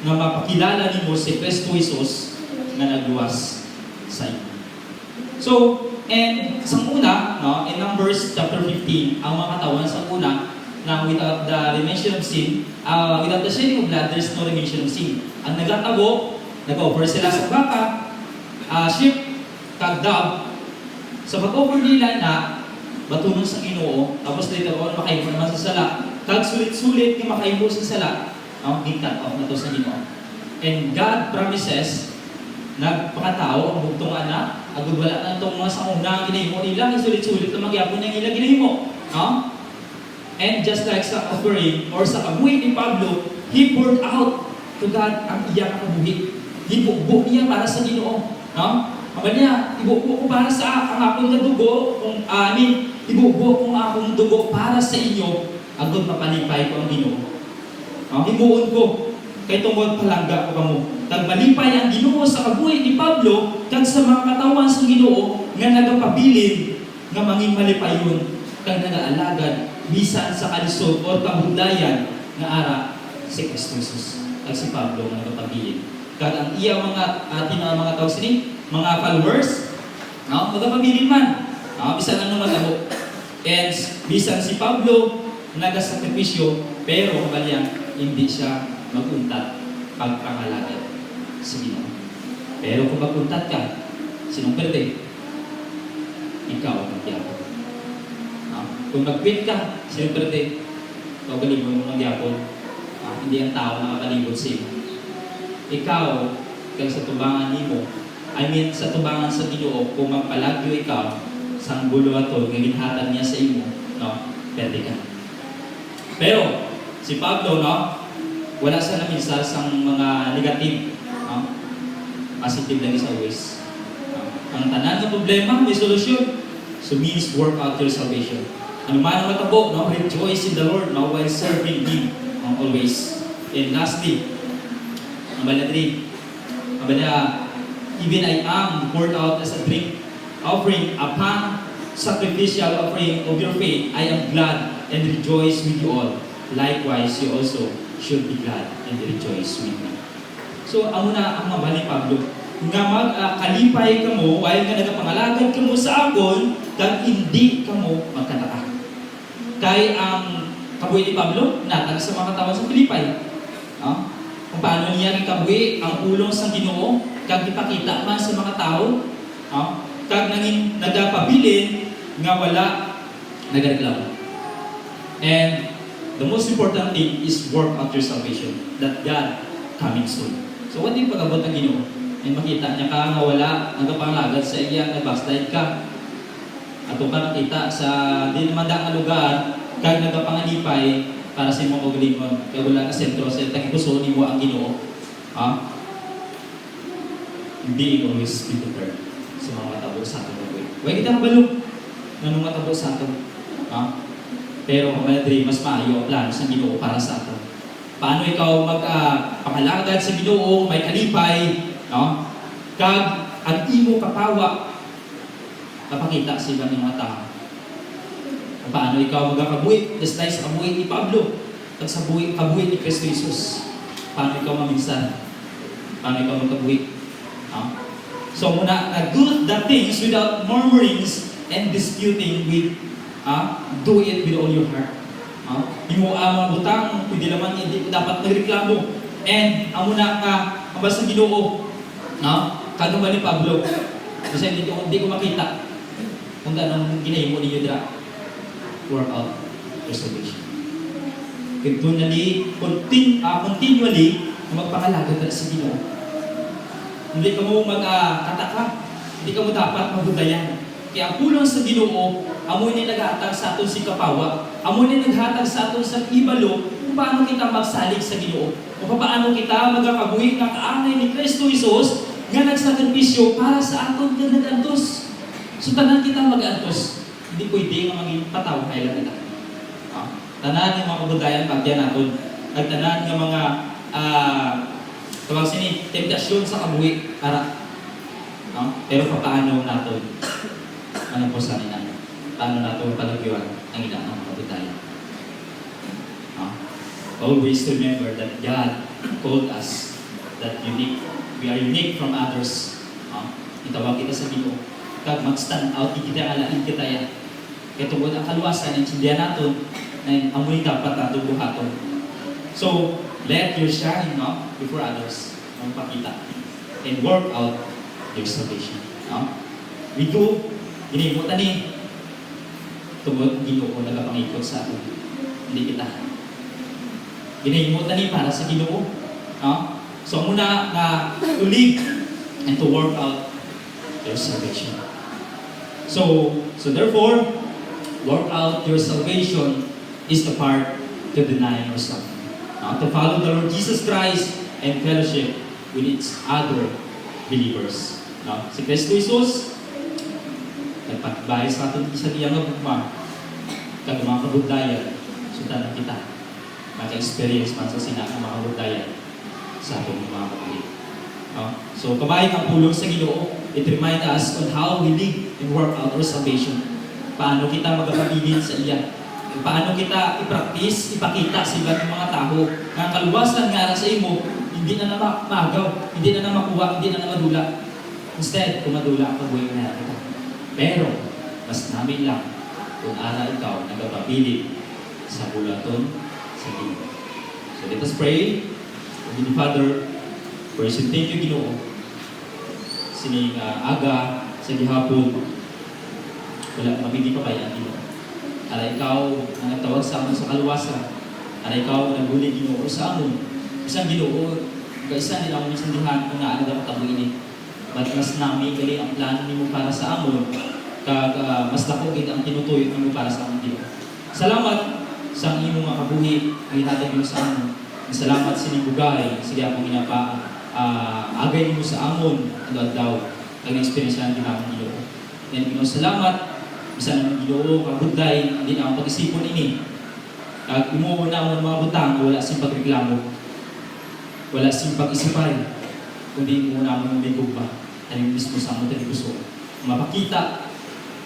nga mapakilala nimo si Kristo Jesus nga nagluwas sa iyo. So, and sa una, no, in Numbers chapter 15, ang mga katawan sa una na without the remission of sin, without the shedding of blood, there's no remission of sin. Ang naglatabo, nag-offer sila sa baka, sheep, kag dove. Sa pag-offer nila na batunon sa Ginoo, tapos later on makaimo naman sa sala, kag sulit-sulit nga makaimo sa sala, gikat off na to sa Ginoo. And God promises nagpakatao ang bugtong anak, agud wala na itong mga sauna ginahimo nila, sulit-sulit na magyapon ng ilang ginahimo. No? And just like sa offering or sa kabuhi ni Pablo, he poured out to God ang iyang kabuhi. Hibukbuk niya para sa Ginoo. No? Aba niya, ibukbuk ko para sa ang akong dugo, ibukbuk ko ang akong dugo para sa inyo, agud mapalipay ko ang Ginoo. Himuon ko, kay tungod palangga ko kamo. Tagmalipay ang Ginoo sa kabuhi ni Pablo, kag sa mga katawan sa Ginoo, nga nagapabilin, nga manging malipayon, kag nagaalagad, bisan sa kalisod o kabundayan, nga ara si Kristo Jesus. Kag si Pablo nga nagapabilin. Kag ang iya mga atin mga tao sini, mga followers, magapabilin man. Bisan ang matabo. And bisan si Pablo nagasakripisyo, pero kabalyan, hindi siya maguntat pagpangalagad sa Ginoo. Pero kung maguntat ka, sinong perde? Ikaw ang magyapon. Kung mag-quit ka, sinong perde? Ikaw galibon mo magyapon. Hindi ang tao na makalibot sa iyo. Ikaw, kaya sa tubangan nimo, sa tubangan sa Ginoo, kung magpalagyo ikaw, sang buluwaton, nga ginhatag niya sa imo, perde ka. Pero, si Pablo, wala sa namisa sang mga negative. Positive lang is always. Ang tanan ng problema, may solusyon. So means work out your salvation. Ano man ang matabo, rejoice in the Lord while serving Him always. And lastly, ang baladri, even I am poured out as a drink offering upon sacrificial offering of your faith, I am glad and rejoice with you all. Likewise, you also should be glad and rejoice with me. So, amo na ang mabali Pablo. Nga kalipay ka mo, while nga nagapangalagad ka mo sa akon, kag hindi ka mo magkataka. Kay ang kabuhi ni Pablo, natag sa mga katawan sa Pilipay. Kung paano niya kabuhi ang ulong sa Ginoo, kag ipakita man sa mga tao, kag naging nagapabilin nga wala nagreklamo. And the most important thing is work out your salvation, that God coming soon. So what yung pag-abot ng Ginoo? Ay makita niya ka nga wala nagapangagad sa iya, nag-backslide ka. Ato ka nakita sa di naman daang lugar, kag nagapangalipay para sa imong kaugalingon, kaya wala ka sentro sa tagipuso ni mo ang Ginoo. Hindi always be prepared sa mga matabo sa ato. Huwag kita kabalo na nung matabo sa ato. Pero kamadri, mas maayo ang plano sa Ginoo para sa ato. Paano ikaw magpangalagad sa Ginoo, may kalipay, kag ang imo kapawa kapakita sa ibang mga tao. Paano ikaw magkakabuhi, just like sa kabuhi ni Pablo, at sa kabuhi ni Kristo Jesus. Paano ikaw maminsan? Paano ikaw magkabuhi? So muna, do the things without murmurings and disputing with, do it with all your heart. Di mo mga butang, pwede naman hindi dapat nagreklamo. And muna ka, mabasa Ginoo, kano ba ni Pablo? Kasi hindi ko makita kung ganang ginahimo ninyo dira. Work out your salvation. Continually, magpangalaga ka sa Ginoo. Hindi ka mo magkataka, hindi ka mo dapat mabudayan. Kaya ang pulong sa Ginoo, amoy na naghatag sa aton si kapawa, amoy na naghatag sa aton sa ibalo, kung paano kita magsalig sa Ginoo, kung paano kita magkakabuhi ng kaanay ni Kristo Jesus, nga nagsakripisyo para sa aton nga nag-antos. So tanan kita mag-antos, hindi pwede nga maging pataw, kailan kita. Tanan yung mga kabudayan, pagyan natin, nagtanan ng mga tawag sini, temptasyon sa kabuhi, para. Pero paano natin? Ano po sa nila? Paano natin palagyuan ang ilang mga kabudayan? Always remember that God told us that we are unique from others. Itawag kita sa Ginoo. Kag mag-stand out, di kita alain kita yan. Kaya tungkol ang kaluwasan, intindihan natin, na amoy dapat natin buhaton. So, let your shine before others. Magpakita. And work out your salvation. We do, ginimutan ni tungkol Ginoo nagapangikot sa atin. Hindi kita. Ginimutan ni para sa Ginoo. So, muna na to live and to work out your salvation. So therefore, work out your salvation is the part to deny yourself. To follow the Lord Jesus Christ and fellowship with its other believers. Si Kristo Jesus, nagpatibay sa atin isa niya nga bugma, kag mga kabudayan, sundan na kita. Maka-experience man sa sinakang mga kabudayan sa atong mga kapatid. So, kabayan ang pulong sa Ginoo, it reminds us on how we live and work out our salvation. Paano kita magpapabilin sa iya. Paano kita i-practice, ipakita sa ibang mga tao na kaluwasan nga sa imo, hindi na magaw, hindi na makuha, hindi na madula. Instead, kung madula, kabuhay na kita. Pero, mas namin lang kung ara ikaw nagpapabilin sa bulaton sa Ginoo. So, let us pray. Heavenly Father, praise and thank you, Ginoo. Sining aga sa gihapon, wala mamigi pa bayan, Ginoo. Ara ikaw ang nagtawag sa amon sa kaluwasan. Ara ikaw ang nagbuli, Ginoo, sa amon. Isang Ginoo, kaisa nila amon sandihan kung naano dapat ang ini. But mas nami gali ang plano nimo para sa amon, kag mas dako gid ang tinutuyo nimo para sa amon, Ginoo. Salamat sa imong mga kabuhi ang ihatag nimo sa amon. Salamat sa inyong bugay, sige akong ginapa, agay mo sa amon, daw, ang experience din akong Ginoo. And Ginoo, salamat, isa naman Ginoo, kabuday, hindi na akong pag-isipon ini. Kag umuuna mo mga butang, wala siyang pagreklamo, wala siyang pag-isipay, kundi umuuna mo may gugma, tayo mismo sa amon tayo gusto. Mapakita,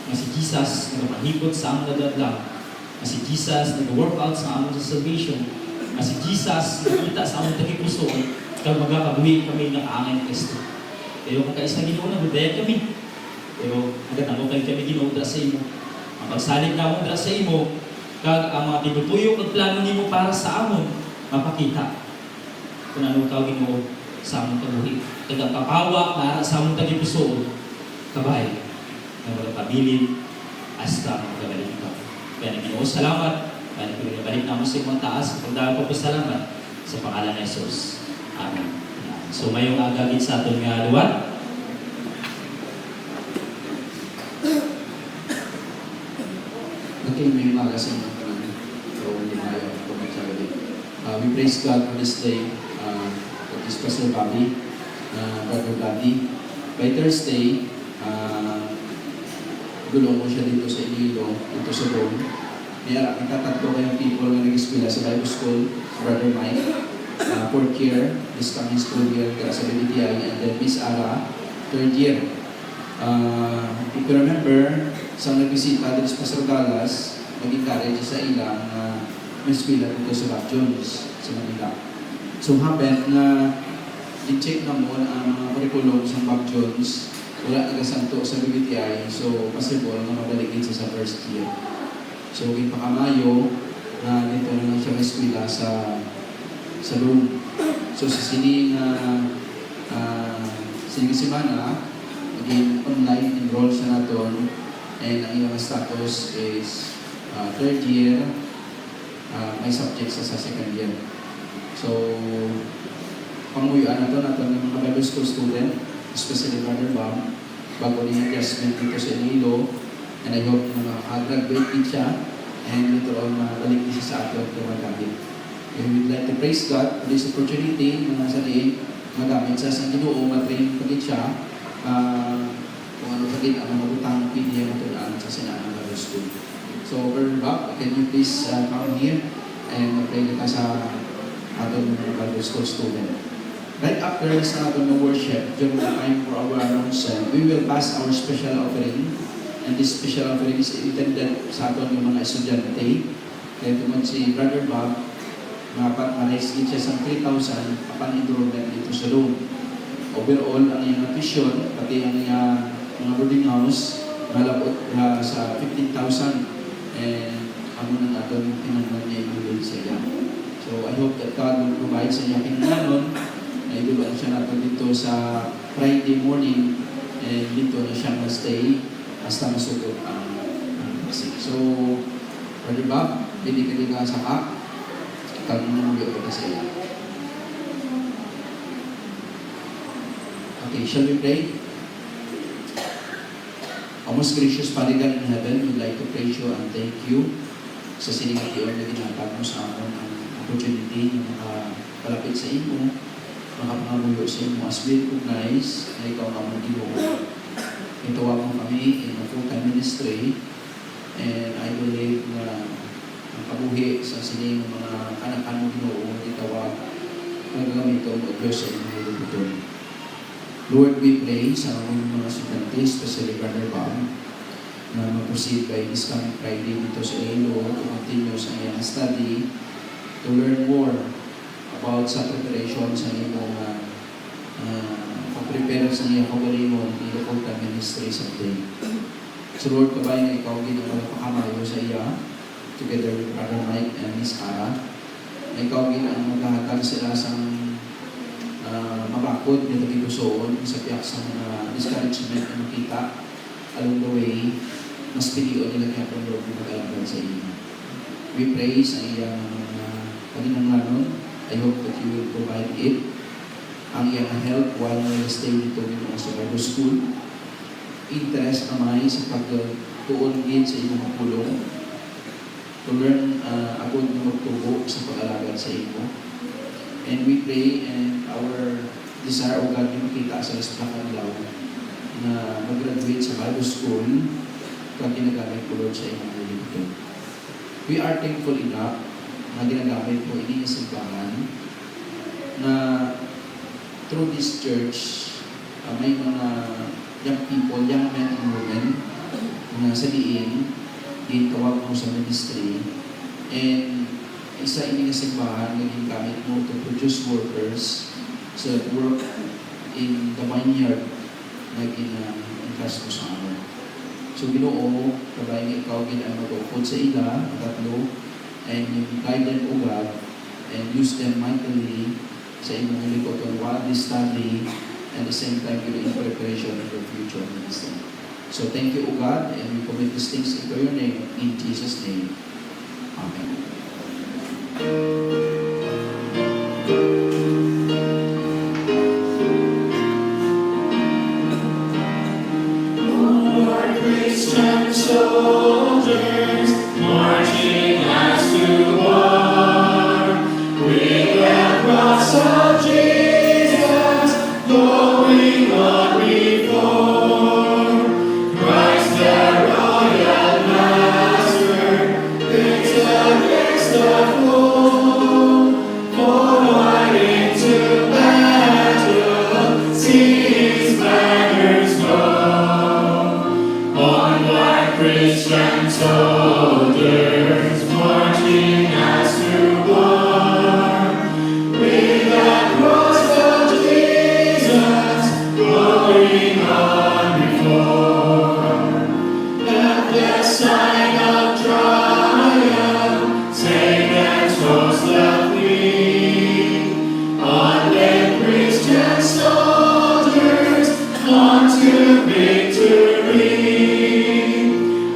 nga si Jesus nagpahipot sa among nadadlang, nga si Jesus nag-workout sa among salvation, nga si Jesus nakita sa among tagipusoon, kag magakabuhi kami ng angay Kristo. Pero kung kaisa Ginoo na budaya kami, pero hanggang ako kayo kami Ginoo dra sa imo. Ang pagsalig na mo dra sa imo, kag ang mga tinutuyo at plano nimo para sa amon, mapakita. Kung ano ka Ginoo sa among kabuhi. Kag ang kapawa para sa among tagipusoon, kabay, na magpabilin hasta magabalik ka. Kaya na Ginoo, salamat. Kaya na balik naman sa imong taas, pagdahal ko pasalamat sa pangalan ni Jesus. Amen. So mayong agagit sa aton nga luwat. Okay, may umaga sa mga kanan. So, hindi tayo pumagsagalit. We praise God for this day. For this Pastor Bobby, Brother Bobby. By Thursday, gulong ko siya dito sa Iloilo, dito sa Rome. May tatatlo kayong people na nag-eskwela sa Bible School, Brother Mike, fourth year, this coming school year, sa BBTI, and then Miss Ara, third year. If you remember, sa nagbisita dito sa Pastor Dallas, mag-encourage sa ilang may eskwela dito sa Bac Jones, sa Manila. So happen na i-check na mo ang mga curriculum sa Bac Jones, wala nagasanto sa BBTI, so possible na mabalikin siya sa first year. So ipakamayo na dito na lang siya may eskwela sa room. So sa sining semana, maging online enroll siya naton, and ang iyong status is third year, may subjects sa second year. So, panguyuan na natin ng mga Bible School student, especially Brother Bob, bago niya adjustment dito sa Iloilo, and I hope na makagraduate din siya, and later on, balik din siya sa atin kung magamit. We would like to praise God for this opportunity na nasa liin, magamit sa Ginoo, matrain pa din siya, kung ano pa din ang mabutang PDM at tulaan sa Sinanang Bible School. So, Brother Bob, can you please come here and pray kita sa atong Bible School student. Right after sa atong worship, during the time for our announcement, we will pass our special offering. And this special offering is intended sa aton ng mga estudyante. Kaya tumad si Brother Bob, marais din siya sa 3,000 upon enrollment dito sa room. Overall, ang iyang tuition, pati ang iyang mga boarding house, malabot sa 15,000. And ano nang aton pinangan niya ibigay sa iya. So I hope that God will provide sa iya pinanganon na ibigay siya natin dito sa Friday morning, and dito na siya stay hasta masugot ang basic. So, Brother Bob, pili ka din ka sa kap, kag nunugyo ka sa iya. Okay, shall we pray? Our most gracious Father God in heaven, we'd like to praise you and thank you sa sinigatiyon na ginatag mo sa amon ang opportunity na makapalapit sa imo, makapangabuyo sa imo as we recognize na ikaw ang among Ginoo. Ituwa mo kami in a full-time ministry, and I believe na ang pabuhi sa sining mga anak-anak mo Ginoo, itawa magagamit ito o Diyos sa imo lubuton. Lord, we pray sa aming mga estudyante, especially Brother Bob, na mag-proceed by this coming Friday dito sa Iloilo to continue sa iyang study, to learn more about sa preparation sa iyong pag-prepare sa iyong kagalingon in the full-time ministry someday. So Lord, kabay na ikaw ginapakamayo sa iya, together with Brother Mike and Miss Ara, na ikaw ginang maghahatag sila sa mabakod na nagigusoon sa piyak sa mga discouragement na makita along the way, mas piliyon nila kaya kung Lord na mag-alaban sa inyo. We pray sa iyang paginanglanon. I hope that you will provide it. Ang iyang help while we stay dito sa Bible School. Interest naman sa pagtuon din sa inyong pulong. To learn agad na magtubo sa pag-alaban sa inyo. And we pray, and our desire, O God, yung makita sa Esplacan Lao na mag-graduate sa Bible School pag ginagamit po Lord sa inyong ulit. We are thankful enough na ginagamit po ini simbahan na through this church, may mga young people, young men and women nga sa diin, tawag mo sa ministry, and isa ini nga simbahan nga gingamit mo to produce workers so that work in the vineyard na entrust mo sa amin. So Ginoo, kabay nga ikaw gid ang mag-upod sa ila, tatlo, and you guide them, O God, and use them mightily sa inyong likoton, what they study, and at the same time give in preparation for future ministry. So thank you, O God, and we commit these things into your name, in Jesus' name. Amen. Lord, Christian soldiers, marching as to war, with the cross of Jesus, going on before. Christ the royal master, bids against the foe, forward into battle, see his banners go. Onward, Christian soldiers, marching as to war, with the cross of Jesus, going on before. At the sign of triumph, Satan's host the flee. On the Christian soldiers, on to victory.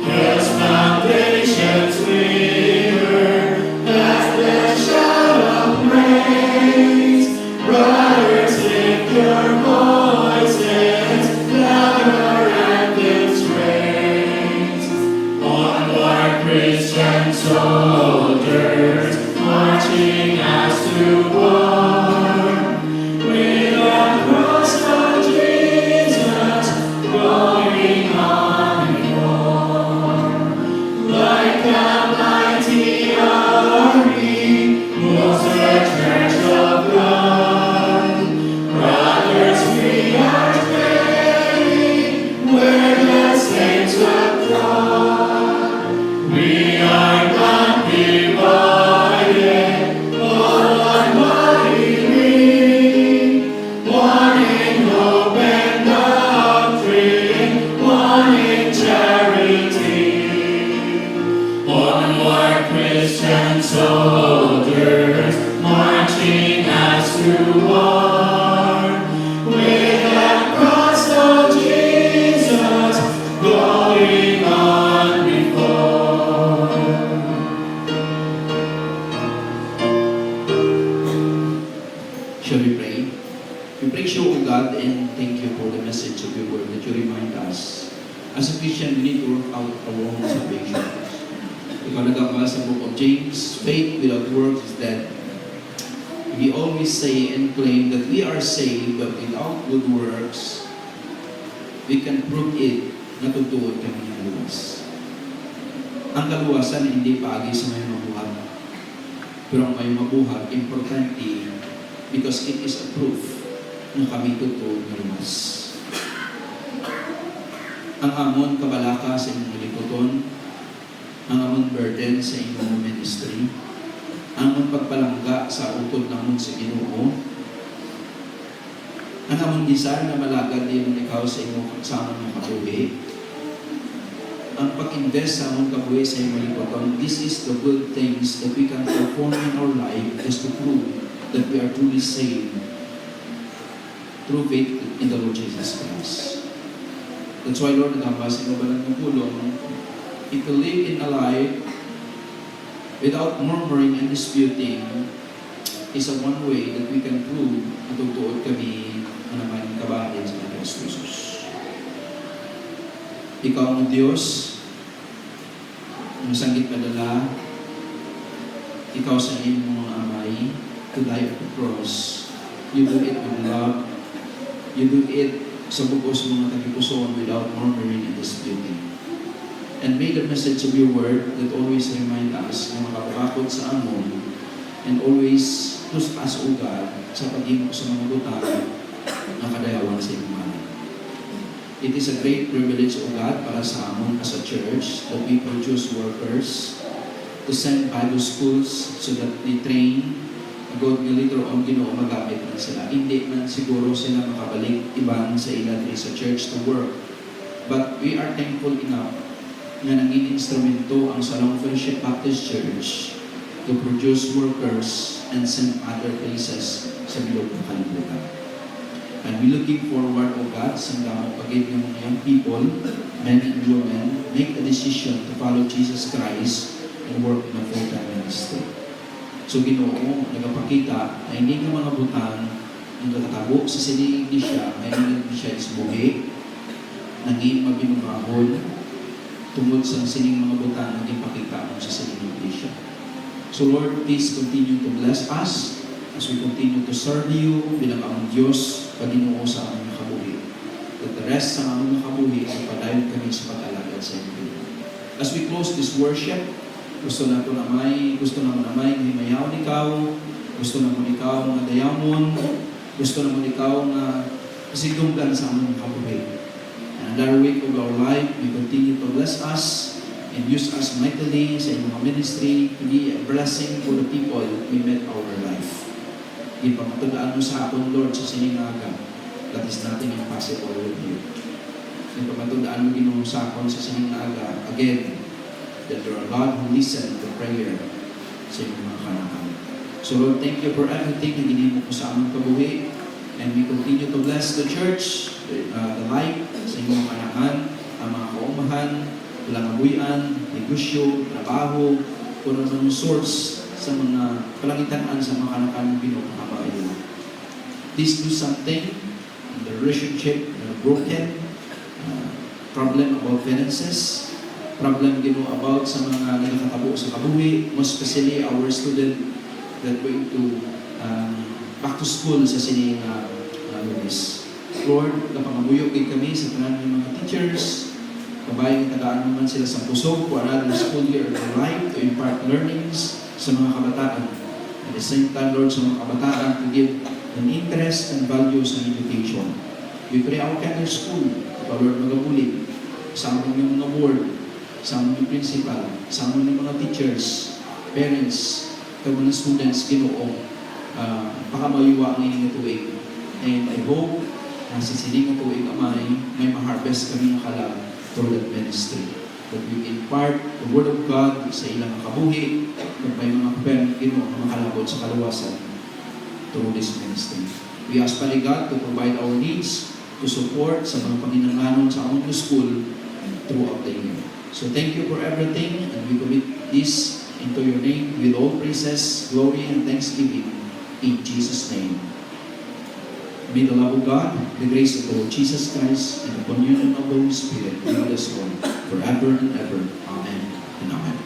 Hell's foundations waver as the shout of praise. Brothers, lift your voices, louder anthems raise. Onward, Christian soldiers, marching as to war, with the cross of Jesus, going on before. Like a mighty army, moves the church of God. Brothers, we are ready, where the saints have trod. We are not divided, all one body we, one in hope and doctrine, one in charity. Onward, Christian soldiers, marching as to war, with the cross of Jesus, going on before. Shall we pray? We praise you, O God, and thank you for the message of your word that you remind us. As a Christian, we need to work out our own salvation. Ikaw nagkakala sa book of James, faith without works is dead. We always say and claim that we are saved, but without good works, we can prove it na totoo kami ng luwas. Ang kaluwasan hindi paagi sa may mabuhat. Pero ang may mabuhat, importante, because it is a proof na kami totoo ng luwas. Ang amon kabalaka sa inyong liputon, ang amon burden sa inyong ministry, ang amon pagpalangga sa utod namon sa Ginoo, ang amon desire na malagad din ikaw sa inyong kasama ng kabuhi, ang pag-invest sa amon kabuhi sa inyong liputon. This is the good things that we can perform in our life just to prove that we are truly saved through faith in the Lord Jesus Christ. That's why, Lord, nagambasig na balang ng pulong, if we live in a life without murmuring and disputing is a one way that we can prove na tugtuod kami na naman kabahin sa mga Jesus. Ikaw ang Diyos, ang sanggit padala, ikaw sa iyong mga amay, to die at the cross. You do it with love. You do it sa bugos mga tagipusoon without murmuring and disputing. And may the message of your word that always remind us na makapakot sa amon and always push us, O God, sa pag-imok sa mga butang na kadayawan sa iyong mga. It is a great privilege, O God, para sa amon as a church that we produce workers to send Bible schools so that they train God nga later on Ginoo magamit na sila. Hindi man siguro sila makabalik iban sa ilan sa church to work. But we are thankful enough na nanging instrumento ang Salong Fellowship Baptist Church to produce workers and send other places sa bilog ng kalibutan. And we looking forward, O God, sa damang pagit ng mga young people, men and women, make a decision to follow Jesus Christ and work in a full-time ministry. So Ginoo, nagapakita na hindi ng mga butang ang kakatabo sa sining Iglesia, may hindi siya isbuhi, naging mabinumahon, tungod sa sining mga butang naging pakita mo sa sining Iglesia. So Lord, please continue to bless us as we continue to serve you bilang ang Diyos, Panginoon sa aming nakabuhi. That the rest sa aming nakabuhi ay padayon kami sa pag-alagad sa inyo. As we close this worship, gusto na namay himayawon ikaw, gusto na mo ikaw nga dayamon, gusto na mo ikaw nga pasigunggan sa aming kabuhi. And another week of our life, we continue to bless us and use us mightily sa inyong ministry to be a blessing for the people we met our life. Ipamatulaan mo sa akin, Lord, sa siningaga, that is nothing impossible with you. Ipamatulaan mo Ginoo sa akin sa siningaga, again, that you are a God who listens to prayer sa inyong mga kanakan. So Lord, thank you for everything na ginimo ko sa aming kabuhi. And we continue to bless the church, the life sa inyong mga kanakan, ang mga kaumahan, langabuyan, negosyo, trabaho, kung ano source sa mga palangitan sa mga kanakan ng pinapakamayo. Please do something in the relationship na broken, problem about finances, problem about sa mga nagkatabo sa kabuhi, most especially our student that going to back to school sa sining Lunes. Lord, napangabuyok din kami sa tanan ng mga teachers, kabayang tagaan naman sila sa pusog for another school year of their life to impart learnings sa mga kabataan. At the same time, Lord, sa mga kabataan to give an interest and values in education. We pray our Catholic school, Lord, magabulig sa aming mga board, sa aming principal, sa aming mga teachers, parents, kag mga students, Ginoo, pakamayuwa ang inyong tuig. And I hope na sa sining na tuig amay, may ma-harvest kami ng kalag for that ministry. That we impart the Word of God sa ilang kabuhi, kag may mga parent, Ginoo, na makalabot sa kaluwasan through this ministry. We ask pa God to provide our needs, to support sa mga panginanglanon sa aming school throughout the year. So thank you for everything, and we commit this into your name with all praises, glory, and thanksgiving in Jesus' name. May the love of God, the grace of the Lord Jesus Christ, and the communion of the Holy Spirit be with us all forever and ever. Amen and amen.